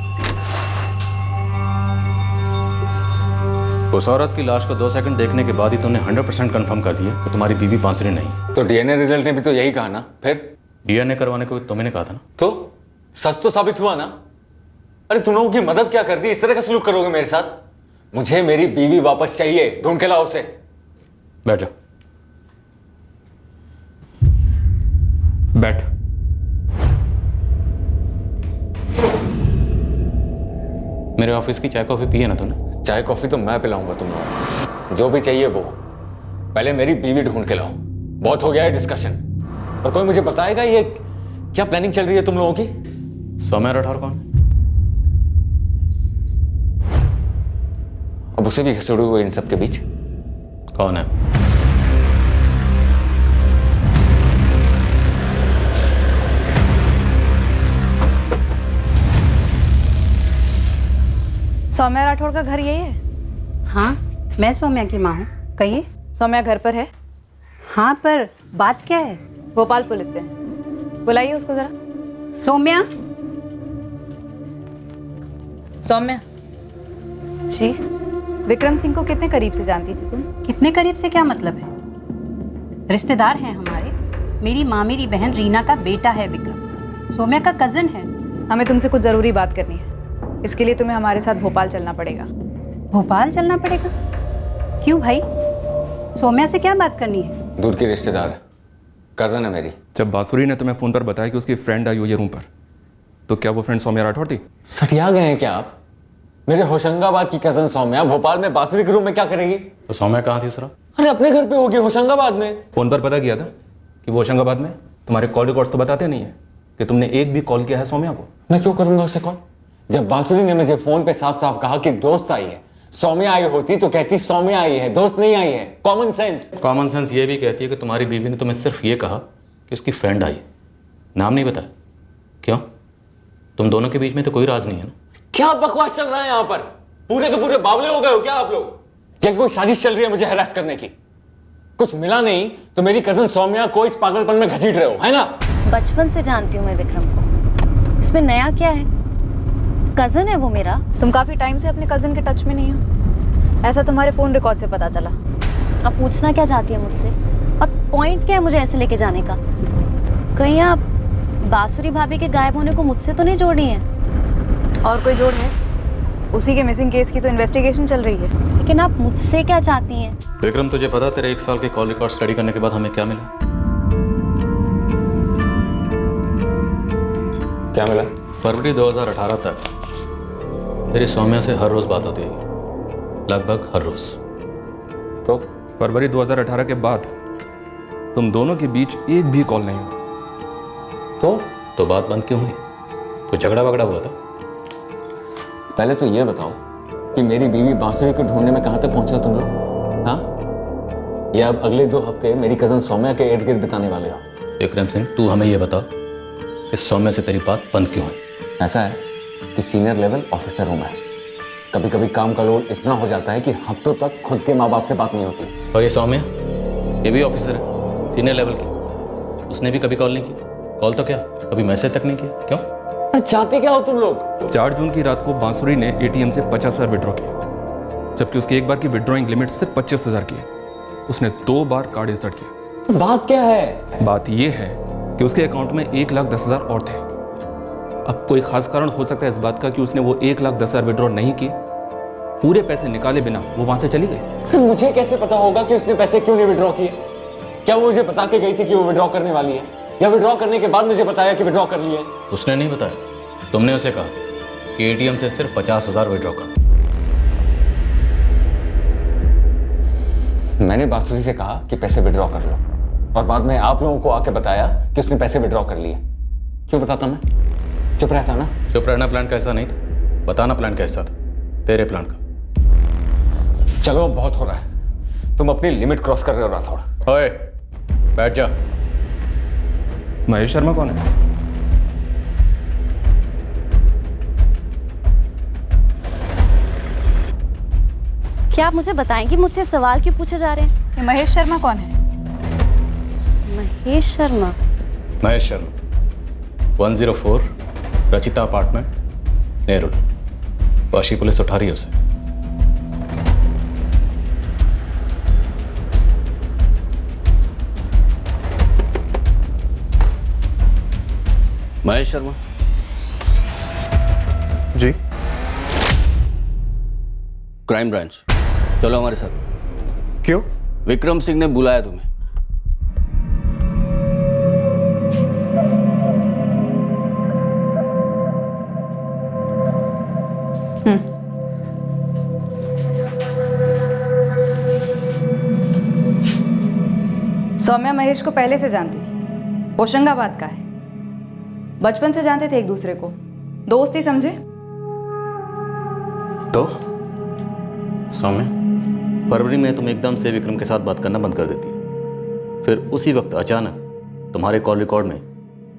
उस औरत की लाश को 2 सेकंड देखने के बाद ही तुमने 100% कंफर्म कर दिया कि तुम्हारी बीवी बांसुरी नहीं। तो डीएनए रिजल्ट ने भी तो यही कहा ना। फिर डीएनए करवाने को तुमने कहा था ना। तो सच तो साबित हुआ ना। अरे तुम लोगों की मदद क्या कर दी? इस तरह का सलूक करोगे मेरे साथ? मुझे मेरी बीवी वापस चाहिए, ढूंढ के लाओ उसे। बैठ जाओ। बैठ। मेरे ऑफिस की चाय कॉफी पी है ना तुमने? चाय कॉफी तो मैं पिलाऊंगा तुम लोगों, जो भी चाहिए वो। पहले मेरी बीवी ढूंढ के लाओ। बहुत हो गया है डिस्कशन। और कोई मुझे बताएगा ये क्या प्लानिंग चल रही है तुम लोगों की? सौम्या राठौर कौन? अब उसे भी घसीटे हुए इन सब के बीच। कौन है? सौम्या राठौड़ का घर यही है? हाँ, मैं सौम्या की माँ हूँ। कहिए। सौम्या घर पर है? हाँ, पर बात क्या है? भोपाल पुलिस से। बुलाइए उसको जरा। सौम्या। सौम्या जी, विक्रम सिंह को कितने करीब से जानती थी तुम? कितने करीब से क्या मतलब है? रिश्तेदार हैं हमारे। मेरी मामेरी बहन रीना का बेटा है विक्रम, सौम्या का कजन है। हमें तुमसे कुछ जरूरी बात करनी है, इसके लिए तुम्हें हमारे साथ भोपाल चलना पड़ेगा। भोपाल चलना पड़ेगा? क्यों भाई? सौम्या से क्या बात करनी है? दूर की रिश्तेदार है, कजन है मेरी। जब बांसुरी ने तुम्हें फोन पर बताया कि उसकी फ्रेंड आई हुई है रूम पर, तो क्या वो फ्रेंड सौम्या राठौड़ थी? सटिया गए हैं क्या आप? मेरे होशंगाबाद की कजन सौम्या भोपाल में बांसुरी के रूम में क्या करेगी? तो सौम्या कहाँ थी उस रात? अरे अपने घर पे होगी, होशंगाबाद में। फोन पर पता किया था कि वो होशंगाबाद में? तुम्हारे कॉल रिकॉर्ड्स तो बताते नहीं है कि तुमने एक भी कॉल किया है सौम्या को। मैं क्यों करूंगा उसे कॉल? जब बांसुरी ने मुझे फोन पे साफ साफ कहा कि दोस्त आई है, सौम्या आई होती तो कहती सौम्या आई है, दोस्त नहीं आई है। Common sense. कॉमन सेंस ये भी कहती है कि तुम्हारी बीवी ने तुम्हें सिर्फ ये कहा कि उसकी फ्रेंड आई, नाम नहीं बताया। क्यों? तुम दोनों के बीच में तो कोई राज नहीं है ना? क्या बकवास चल रहा है यहाँ पर? पूरे के पूरे बावले हो गए हो क्या आप लोग? क्या कोई साजिश चल रही है मुझे हरास करने की? कुछ मिला नहीं तो मेरी कजन सौम्या को इस पागलपन में घसीट रहे हो, है ना? बचपन से जानती हूँ मैं विक्रम को, इसमें नया क्या है? कजन है वो मेरा। तुम काफी टाइम से अपने कजन के टच में नहीं हो, ऐसा तुम्हारे फोन रिकॉर्ड से पता चला। आप पूछना क्या चाहती है मुझसे, और पॉइंट क्या है मुझे ऐसे लेके जाने का? कहीं आप बांसुरी भाभी के गायब होने को मुझसे तो नहीं जोड़ रही हैं? और कोई जोड़ है? उसी के मिसिंग केस की तो इन्वेस्टिगेशन चल रही है। लेकिन आप मुझसे क्या चाहती हैं? विक्रम, तुझे पता तेरे 1 साल के कॉल रिकॉर्ड स्टडी करने के बाद हमें क्या मिला? क्या मिला? फरवरी 2018 तक तेरी सौम्या से हर रोज बात होती है, लगभग हर रोज। तो फरवरी 2018 के बाद तुम दोनों के बीच एक भी कॉल नहीं हुआ। तो बात बंद क्यों हुई? कोई झगड़ा वगड़ा हुआ था? पहले तो ये बताओ कि मेरी बीवी बांसुरी को ढूंढने में कहां तक पहुंचे हो तुम लोग? हाँ, या अब अगले 2 हफ्ते मेरी कजन सौम्या के इर्द गिर्द बिताने वाले हो? विक्रम सिंह, तू हमें ये बता कि सौम्या से तेरी बात बंद क्यों हुई? ऐसा है कि सीनियर लेवल ऑफिसर हूं मैं, कभी कभी काम का लोड इतना हो जाता है कि हफ्तों तक खुद के माँ बाप से बात नहीं होती। और ये सौम्या, ये भी ऑफिसर है, सीनियर लेवल की, उसने भी कभी कॉल नहीं की। कॉल तो क्या, कभी मैसेज तक नहीं किया। क्यों? चाहते क्या हो तुम लोग? 4 जून की रात को बांसुरी ने एटीएम से 50,000 विड्रॉ किया, जबकि उसकी एक बार की विड्रॉइंग लिमिट सिर्फ 25,000 की है। उसने 2 बार कार्ड इंसर्ट किया। तो बात क्या है? बात यह है कि उसके अकाउंट में 1,10,000 और थे। अब कोई खास कारण हो सकता है इस बात का कि उसने वो 1,10,000 विड्रॉ नहीं किए, पूरे पैसे निकाले बिना वो वहां से चली गई। मुझे कैसे पता होगा कि उसने पैसे क्यों नहीं विड्रॉ किए? क्या वो मुझे बता के गई थी कि वो विड्रॉ करने वाली है, या विड्रॉ करने के बाद मुझे बताया कि विड्रॉ कर ली है? उसने नहीं बताया, तुमने उसे कहा कि एटीएम से सिर्फ 50,000 विड्रॉ कर। मैंने बांसुरी से कहा कि पैसे विड्रॉ कर लो, और बाद में आप लोगों को आके बताया कि उसने पैसे विड्रॉ कर लिए। क्यों बताता मैं? चुप रहता ना? चुप रहना प्लान कैसा नहीं था, बताना प्लान कैसा था, तेरे प्लान का। चलो अब बहुत हो रहा है, तुम अपनी लिमिट क्रॉस कर रहे हो राठौड़। ओए, बैठ जा। महेश शर्मा कौन है? क्या आप मुझे बताएंगी मुझसे सवाल क्यों पूछे जा रहे हैं? ये महेश शर्मा कौन है? महेश शर्मा? महेश शर्मा, 104 रचिता अपार्टमेंट, नेरुल। वाशी पुलिस उठा रही है उसे। महेश शर्मा जी। क्राइम ब्रांच, चलो हमारे साथ। क्यों? विक्रम सिंह ने बुलाया तुम्हें। सौम्या महेश को पहले से जानती थी, होशंगाबाद का है, बचपन से जानते थे एक दूसरे को, दोस्त ही समझे। तो सौम्या, फरवरी में तुम एकदम से विक्रम के साथ बात करना बंद कर देती है, फिर उसी वक्त अचानक तुम्हारे कॉल रिकॉर्ड में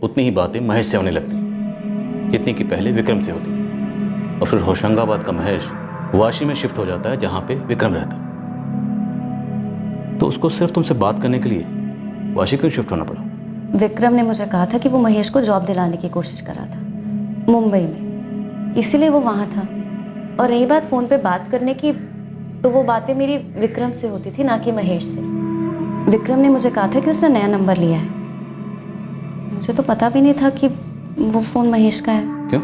उतनी ही बातें महेश से होने लगती जितनी कि पहले विक्रम से होती थी, और फिर होशंगाबाद का महेश वाशी में शिफ्ट हो जाता है जहाँ पे विक्रम रहता है। तो उसको सिर्फ तुमसे बात करने के लिए वाशी क्यों शिफ्ट होना पड़ा? विक्रम ने मुझे कहा था कि वो महेश को जॉब दिलाने की कोशिश कर रहा था मुंबई में, इसीलिए वो वहाँ था। और रही बात फ़ोन पे बात करने की, तो वो बातें मेरी विक्रम से होती थी, ना कि महेश से। विक्रम ने मुझे कहा था कि उसने नया नंबर लिया है, मुझे तो पता भी नहीं था कि वो फ़ोन महेश का है। क्यों?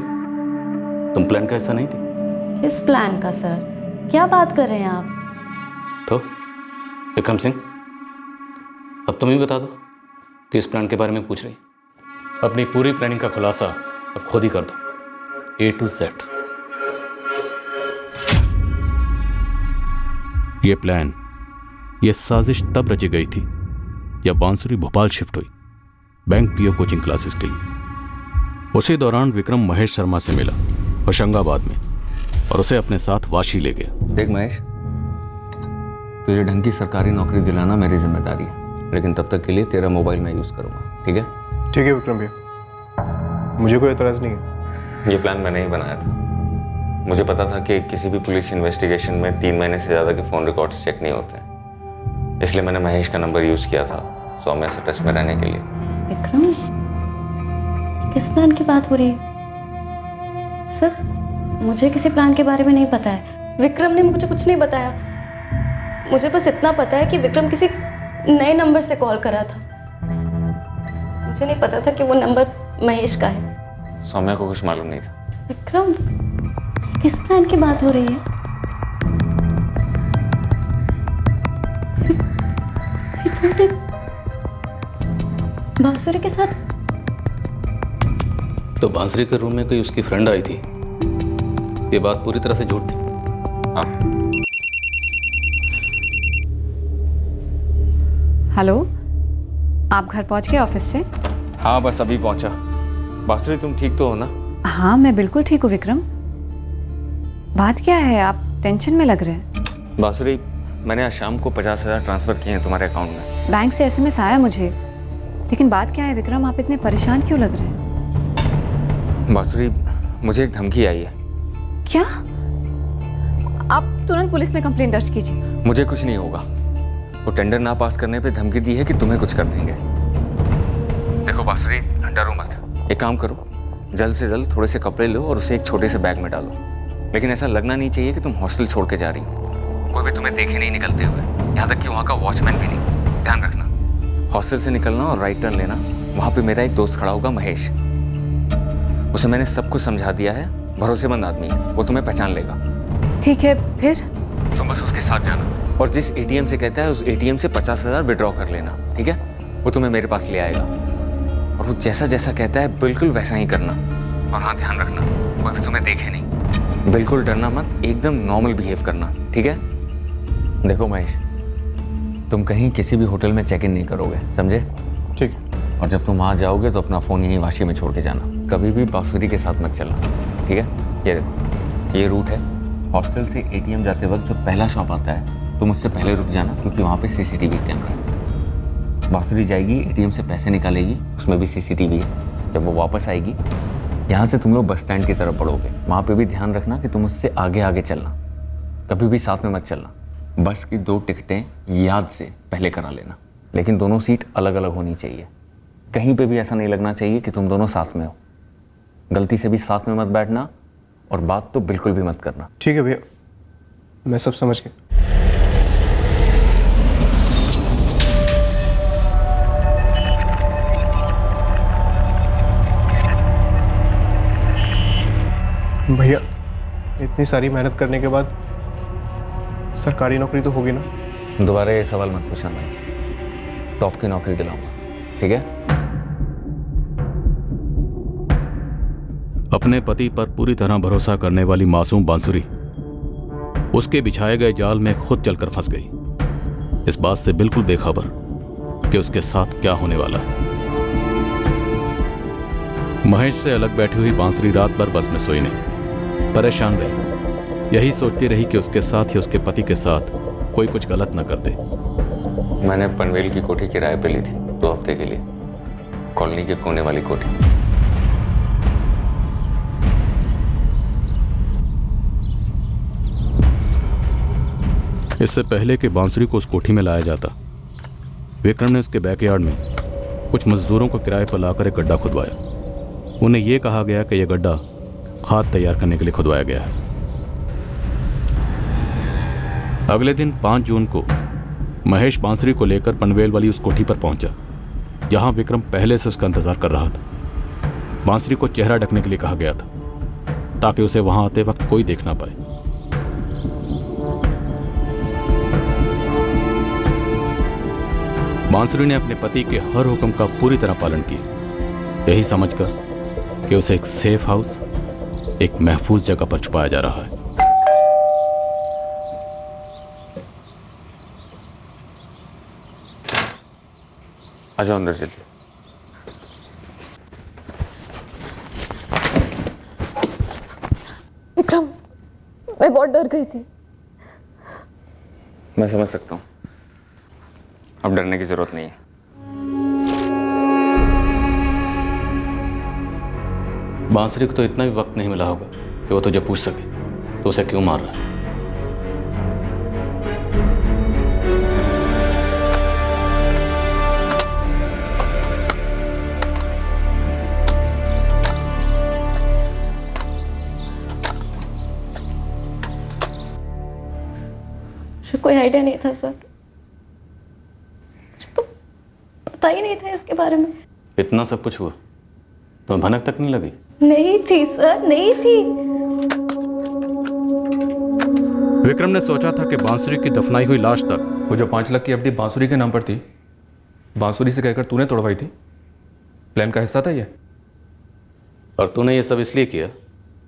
तुम प्लान का हिस्सा नहीं थी? किस प्लान का सर? क्या बात कर रहे हैं आप? तो विक्रम सिंह, अब तुम ही बता दो कि इस प्लान के बारे में पूछ रही। अपनी पूरी प्लानिंग का खुलासा अब खुद ही कर दो, A to Z। ये प्लान, ये साजिश तब रची गई थी जब बांसुरी भोपाल शिफ्ट हुई बैंक पीओ कोचिंग क्लासेस के लिए। उसी दौरान विक्रम महेश शर्मा से मिला होशंगाबाद में, और उसे अपने साथ वाशी ले गया। देख महेश, तुझे ढंग की सरकारी नौकरी दिलाना मेरी जिम्मेदारी है, लेकिन तब तक के लिए तेरा मोबाइल मैं यूज़ करूँगा, ठीक है? ठीक है विक्रम भैया, मुझे कोई एतराज़ नहीं है। ये प्लान मैंने ही बनाया था। मुझे पता था कि किसी भी पुलिस इन्वेस्टिगेशन में 3 महीने से ज़्यादा के फ़ोन रिकॉर्ड्स चेक नहीं होते, इसलिए मैंने महेश का नंबर यूज़ किया था सौम्या से टच में रहने के लिए। विक्रम, किस प्लान की बात हो रही है? सर, मुझे किसी प्लान के बारे में नहीं पता है। विक्रम ने मुझे कुछ नहीं बताया। मुझे बस इतना पता है कि विक्रम किसी नए नंबर से कॉल करा था। मुझे नहीं पता था कि वो नंबर महेश का है। सौम्या को कुछ मालूम नहीं था। विक्रम, किस प्लान की बात हो रही है? तुमने बांसुरी के साथ? तो बांसुरी के रूम में कोई उसकी फ्रेंड आई थी, ये बात पूरी तरह से झूठ थी। हाँ। हेलो, आप घर पहुंच गए ऑफिस से? हाँ, बस अभी पहुंचा। बांसुरी, तुम ठीक तो हो ना? हाँ, मैं बिल्कुल ठीक हूँ विक्रम। बात क्या है, आप टेंशन में लग रहे हैं? बांसुरी, मैंने आज शाम को 50,000 ट्रांसफ़र किए हैं तुम्हारे अकाउंट में। बैंक से एसएमएस आया मुझे, लेकिन बात क्या है विक्रम, आप इतने परेशान क्यों लग रहे हैं? बांसुरी, मुझे एक धमकी आई है। क्या? आप तुरंत पुलिस में कंप्लेंट दर्ज कीजिए। मुझे कुछ नहीं होगा। वो टेंडर ना पास करने पे धमकी दी है कि तुम्हें कुछ कर देंगे। देखो बांसुरी, डरो मत। एक काम करो, जल्द से जल्द थोड़े से कपड़े लो और उसे एक छोटे से बैग में डालो, लेकिन ऐसा लगना नहीं चाहिए कि तुम हॉस्टल छोड़ के जा रही हो। कोई भी तुम्हें देखे नहीं निकलते हुए, यहाँ तक कि वहाँ का वॉचमैन भी नहीं। ध्यान रखना, हॉस्टल से निकलना और राइट टर्न लेना। वहाँ पे मेरा एक दोस्त खड़ा होगा, महेश। उसे मैंने सब कुछ समझा दिया है, भरोसेमंद आदमी है, वो तुम्हें पहचान लेगा। ठीक है, फिर? तुम बस उसके साथ जाना और जिस एटीएम से कहता है उस एटीएम से 50,000 विड्रॉ कर लेना, ठीक है? वो तुम्हें मेरे पास ले आएगा और वो जैसा जैसा कहता है बिल्कुल वैसा ही करना। और हाँ, ध्यान रखना, कोई भी तुम्हें देखे नहीं। बिल्कुल डरना मत, एकदम नॉर्मल बिहेव करना, ठीक है? देखो महेश, तुम कहीं किसी भी होटल में चेक इन नहीं करोगे, समझे? ठीक है। और जब तुम वहाँ जाओगे तो अपना फ़ोन यहीं वाशी में छोड़ के जाना। कभी भी बांसुरी के साथ मत चलना, ठीक है? ये देखो, ये रूट है। हॉस्टल से एटीएम जाते वक्त जो पहला शॉप आता है, तुम उससे पहले रुक जाना, क्योंकि वहाँ पे सीसीटीवी कैमरा है। बांसुरी जाएगी, एटीएम से पैसे निकालेगी, उसमें भी सीसीटीवी है। जब वो वापस आएगी, यहाँ से तुम लोग बस स्टैंड की तरफ बढ़ोगे। वहाँ पे भी ध्यान रखना कि तुम उससे आगे आगे चलना, कभी भी साथ में मत चलना। बस की 2 टिकटें याद से पहले करा लेना, लेकिन दोनों सीट अलग अलग होनी चाहिए। कहीं पे भी ऐसा नहीं लगना चाहिए कि तुम दोनों साथ में हो। गलती से भी साथ में मत बैठना और बात तो बिल्कुल भी मत करना। ठीक है भैया, मैं सब समझ गया। भैया, इतनी सारी मेहनत करने के बाद सरकारी नौकरी तो होगी ना? दोबारा ये सवाल मत पूछना महेश, टॉप की नौकरी दिलाऊंगा, ठीक है? अपने पति पर पूरी तरह भरोसा करने वाली मासूम बांसुरी उसके बिछाए गए जाल में खुद चलकर फंस गई, इस बात से बिल्कुल बेखबर कि उसके साथ क्या होने वाला है। महेश से अलग बैठी हुई बांसुरी रात भर बस में सोई नहीं, परेशान रही। यही सोचती रही कि उसके साथ ही उसके पति के साथ कोई कुछ गलत न कर दे। मैंने पनवेल की कोठी किराए पे ली थी 2 हफ्ते के लिए, कॉलोनी के कोने वाली कोठी। इससे पहले कि बांसुरी को उस कोठी में लाया जाता, विक्रम ने उसके बैकयार्ड में कुछ मजदूरों को किराए पर लाकर एक गड्ढा खुदवाया। उन्हें यह कहा गया कि यह गड्ढा खाद तैयार करने के लिए खुदवाया गया है। अगले दिन 5 जून को महेश बांसुरी को लेकर पनवेल वाली उस कोठी पर पहुंचा, जहां विक्रम पहले से उसका इंतजार कर रहा था। बांसुरी को चेहरा ढकने के लिए कहा गया था, ताकि उसे वहां आते वक्त कोई देख ना पाए। बांसुरी ने अपने पति के हर हुक्म का पूरी तरह पालन किया, यही समझकर कि उसे एक सेफ हाउस, एक महफूज जगह पर छुपाया जा रहा है। आ जाओ अंदर जल्दी। विक्रम, मैं बहुत डर गई थी। मैं समझ सकता हूँ, अब डरने की जरूरत नहीं है। बांसुरी को तो इतना भी वक्त नहीं मिला होगा कि वो तुझे पूछ सके तो उसे क्यों मार रहा है। मुझे कोई आइडिया नहीं था सर, मुझे तो पता ही नहीं था इसके बारे में। इतना सब कुछ हुआ तो भनक तक नहीं लगी? नहीं थी सर, नहीं थी। विक्रम ने सोचा था कि बांसुरी की दफनाई हुई लाश तक वो जो 5 लाख की एफडी बांसुरी के नाम पर थी, बांसुरी से कहकर तूने तोड़वाई थी। प्लान का हिस्सा था ये। और तूने ये सब इसलिए किया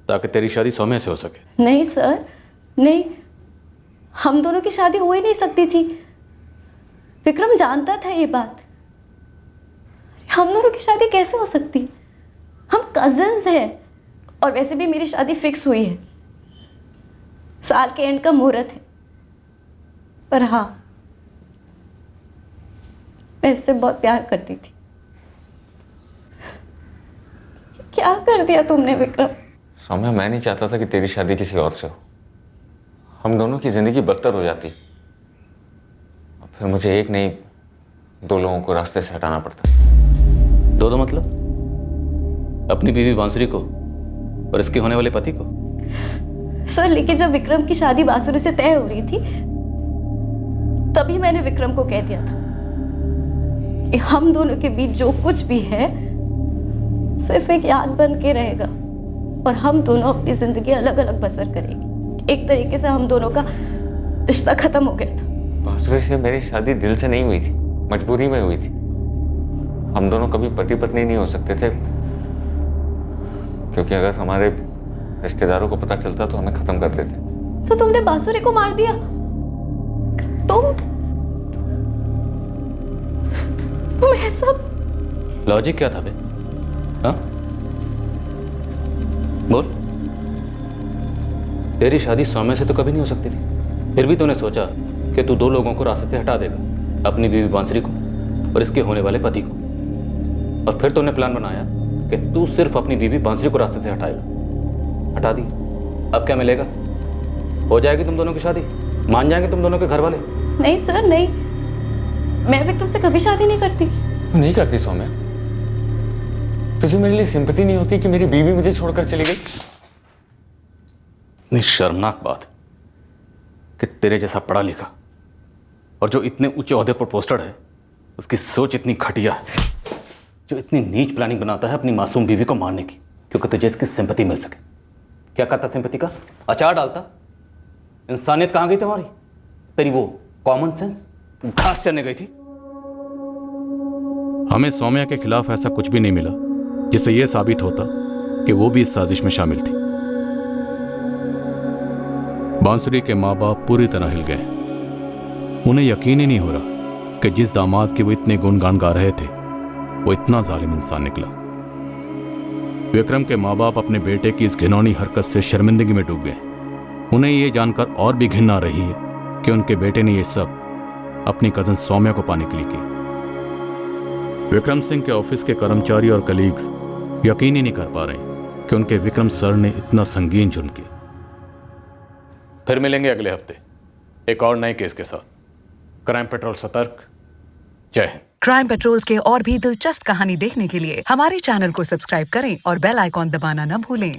ताकि तेरी शादी सौम्या से हो सके? नहीं सर, नहीं, हम दोनों की शादी हो ही नहीं सकती थी। विक्रम जानता था ये बात। हम दोनों की शादी कैसे हो सकती? हम कजिन्स हैं, और वैसे भी मेरी शादी फिक्स हुई है, साल के एंड का मुहूर्त है। पर हाँ, मैं इससे बहुत प्यार करती थी। क्या कर दिया तुमने विक्रम? सौम्या, मैं नहीं चाहता था कि तेरी शादी किसी और से हो। हम दोनों की जिंदगी बदतर हो जाती, और फिर मुझे एक नहीं 2 लोगों को रास्ते से हटाना पड़ता। दो मतलब? अपनी बीवी बांसुरी को और इसके होने वाले पति को? सर, लेकिन जब विक्रम की शादी बांसुरी से तय हो रही थी, तभी मैंने विक्रम को कह दिया था कि हम दोनों के बीच जो कुछ भी है सिर्फ एक याद बन के रहेगा, और हम दोनों अपनी जिंदगी अलग अलग बसर करेंगे। एक तरीके से हम दोनों का रिश्ता खत्म हो गया था। बांसुरी से मेरी शादी दिल से नहीं हुई थी, मजबूरी में हुई थी। हम दोनों कभी पति पत्नी नहीं हो सकते थे, क्योंकि अगर हमारे रिश्तेदारों को पता चलता तो हमें खत्म कर देते। तो तुमने बांसुरी को मार दिया? तुम ऐसा? लॉजिक क्या था बे? हाँ? बोल। तेरी शादी सौम्या से तो कभी नहीं हो सकती थी, फिर भी तूने सोचा कि तू 2 लोगों को रास्ते से हटा देगा, अपनी बीवी बांसुरी को और इसके होने वाले पति को। और फिर तूने प्लान बनाया कि तू सिर्फ अपनी बीवी बांसुरी को रास्ते से हटाएगा। हटा दी, अब क्या मिलेगा? हो जाएगी तुम दोनों की शादी, मान जाएंगे तुम दोनों के घर वाले। नहीं सर, नहीं, मैं विक्रम से कभी शादी नहीं करती। तू नहीं करती सौम्या? तुझे मेरे लिए सिंपैथी नहीं होती कि मेरी बीवी मुझे छोड़कर चली गई? इतनी शर्मनाक बात कि तेरे जैसा पढ़ा लिखा और जो इतने ऊंचे ओहदे पर पोस्टेड है, उसकी सोच इतनी घटिया है, जो इतनी नीच प्लानिंग बनाता है अपनी मासूम बीवी को मारने की, क्योंकि तुझे इसकी सिंपैथी मिल सके। क्या करता सिंपैथी का? अचार डालता। इंसानियत कहाँ गई तुम्हारी? तेरी वो कॉमन सेंस घास चरने गई थी। हमें सौम्या के खिलाफ ऐसा कुछ भी नहीं मिला जिससे यह साबित होता कि वो भी इस साजिश में शामिल थी। बांसुरी के माँ बाप पूरी तरह हिल गए। उन्हें यकीन ही नहीं हो रहा कि जिस दामाद के वो इतने गुणगान गा रहे थे वो इतना जालिम इंसान निकला। विक्रम के माँ बाप अपने बेटे की इस घिनौनी हरकत से शर्मिंदगी में डूब गए। उन्हें ये जानकर और भी घिन आ रही है कि उनके बेटे ने ये सब अपनी कजन सौम्या को पाने के लिए किया। विक्रम सिंह के ऑफिस के कर्मचारी और कलीग्स यकीन ही नहीं कर पा रहे कि उनके विक्रम सर ने इतना संगीन जुर्म किया। फिर मिलेंगे अगले हफ्ते एक और नए केस के साथ। क्राइम पेट्रोल सतर्क। जय हिंद। क्राइम पेट्रोल के और भी दिलचस्प कहानी देखने के लिए हमारे चैनल को सब्सक्राइब करें और बेल आइकॉन दबाना न भूलें।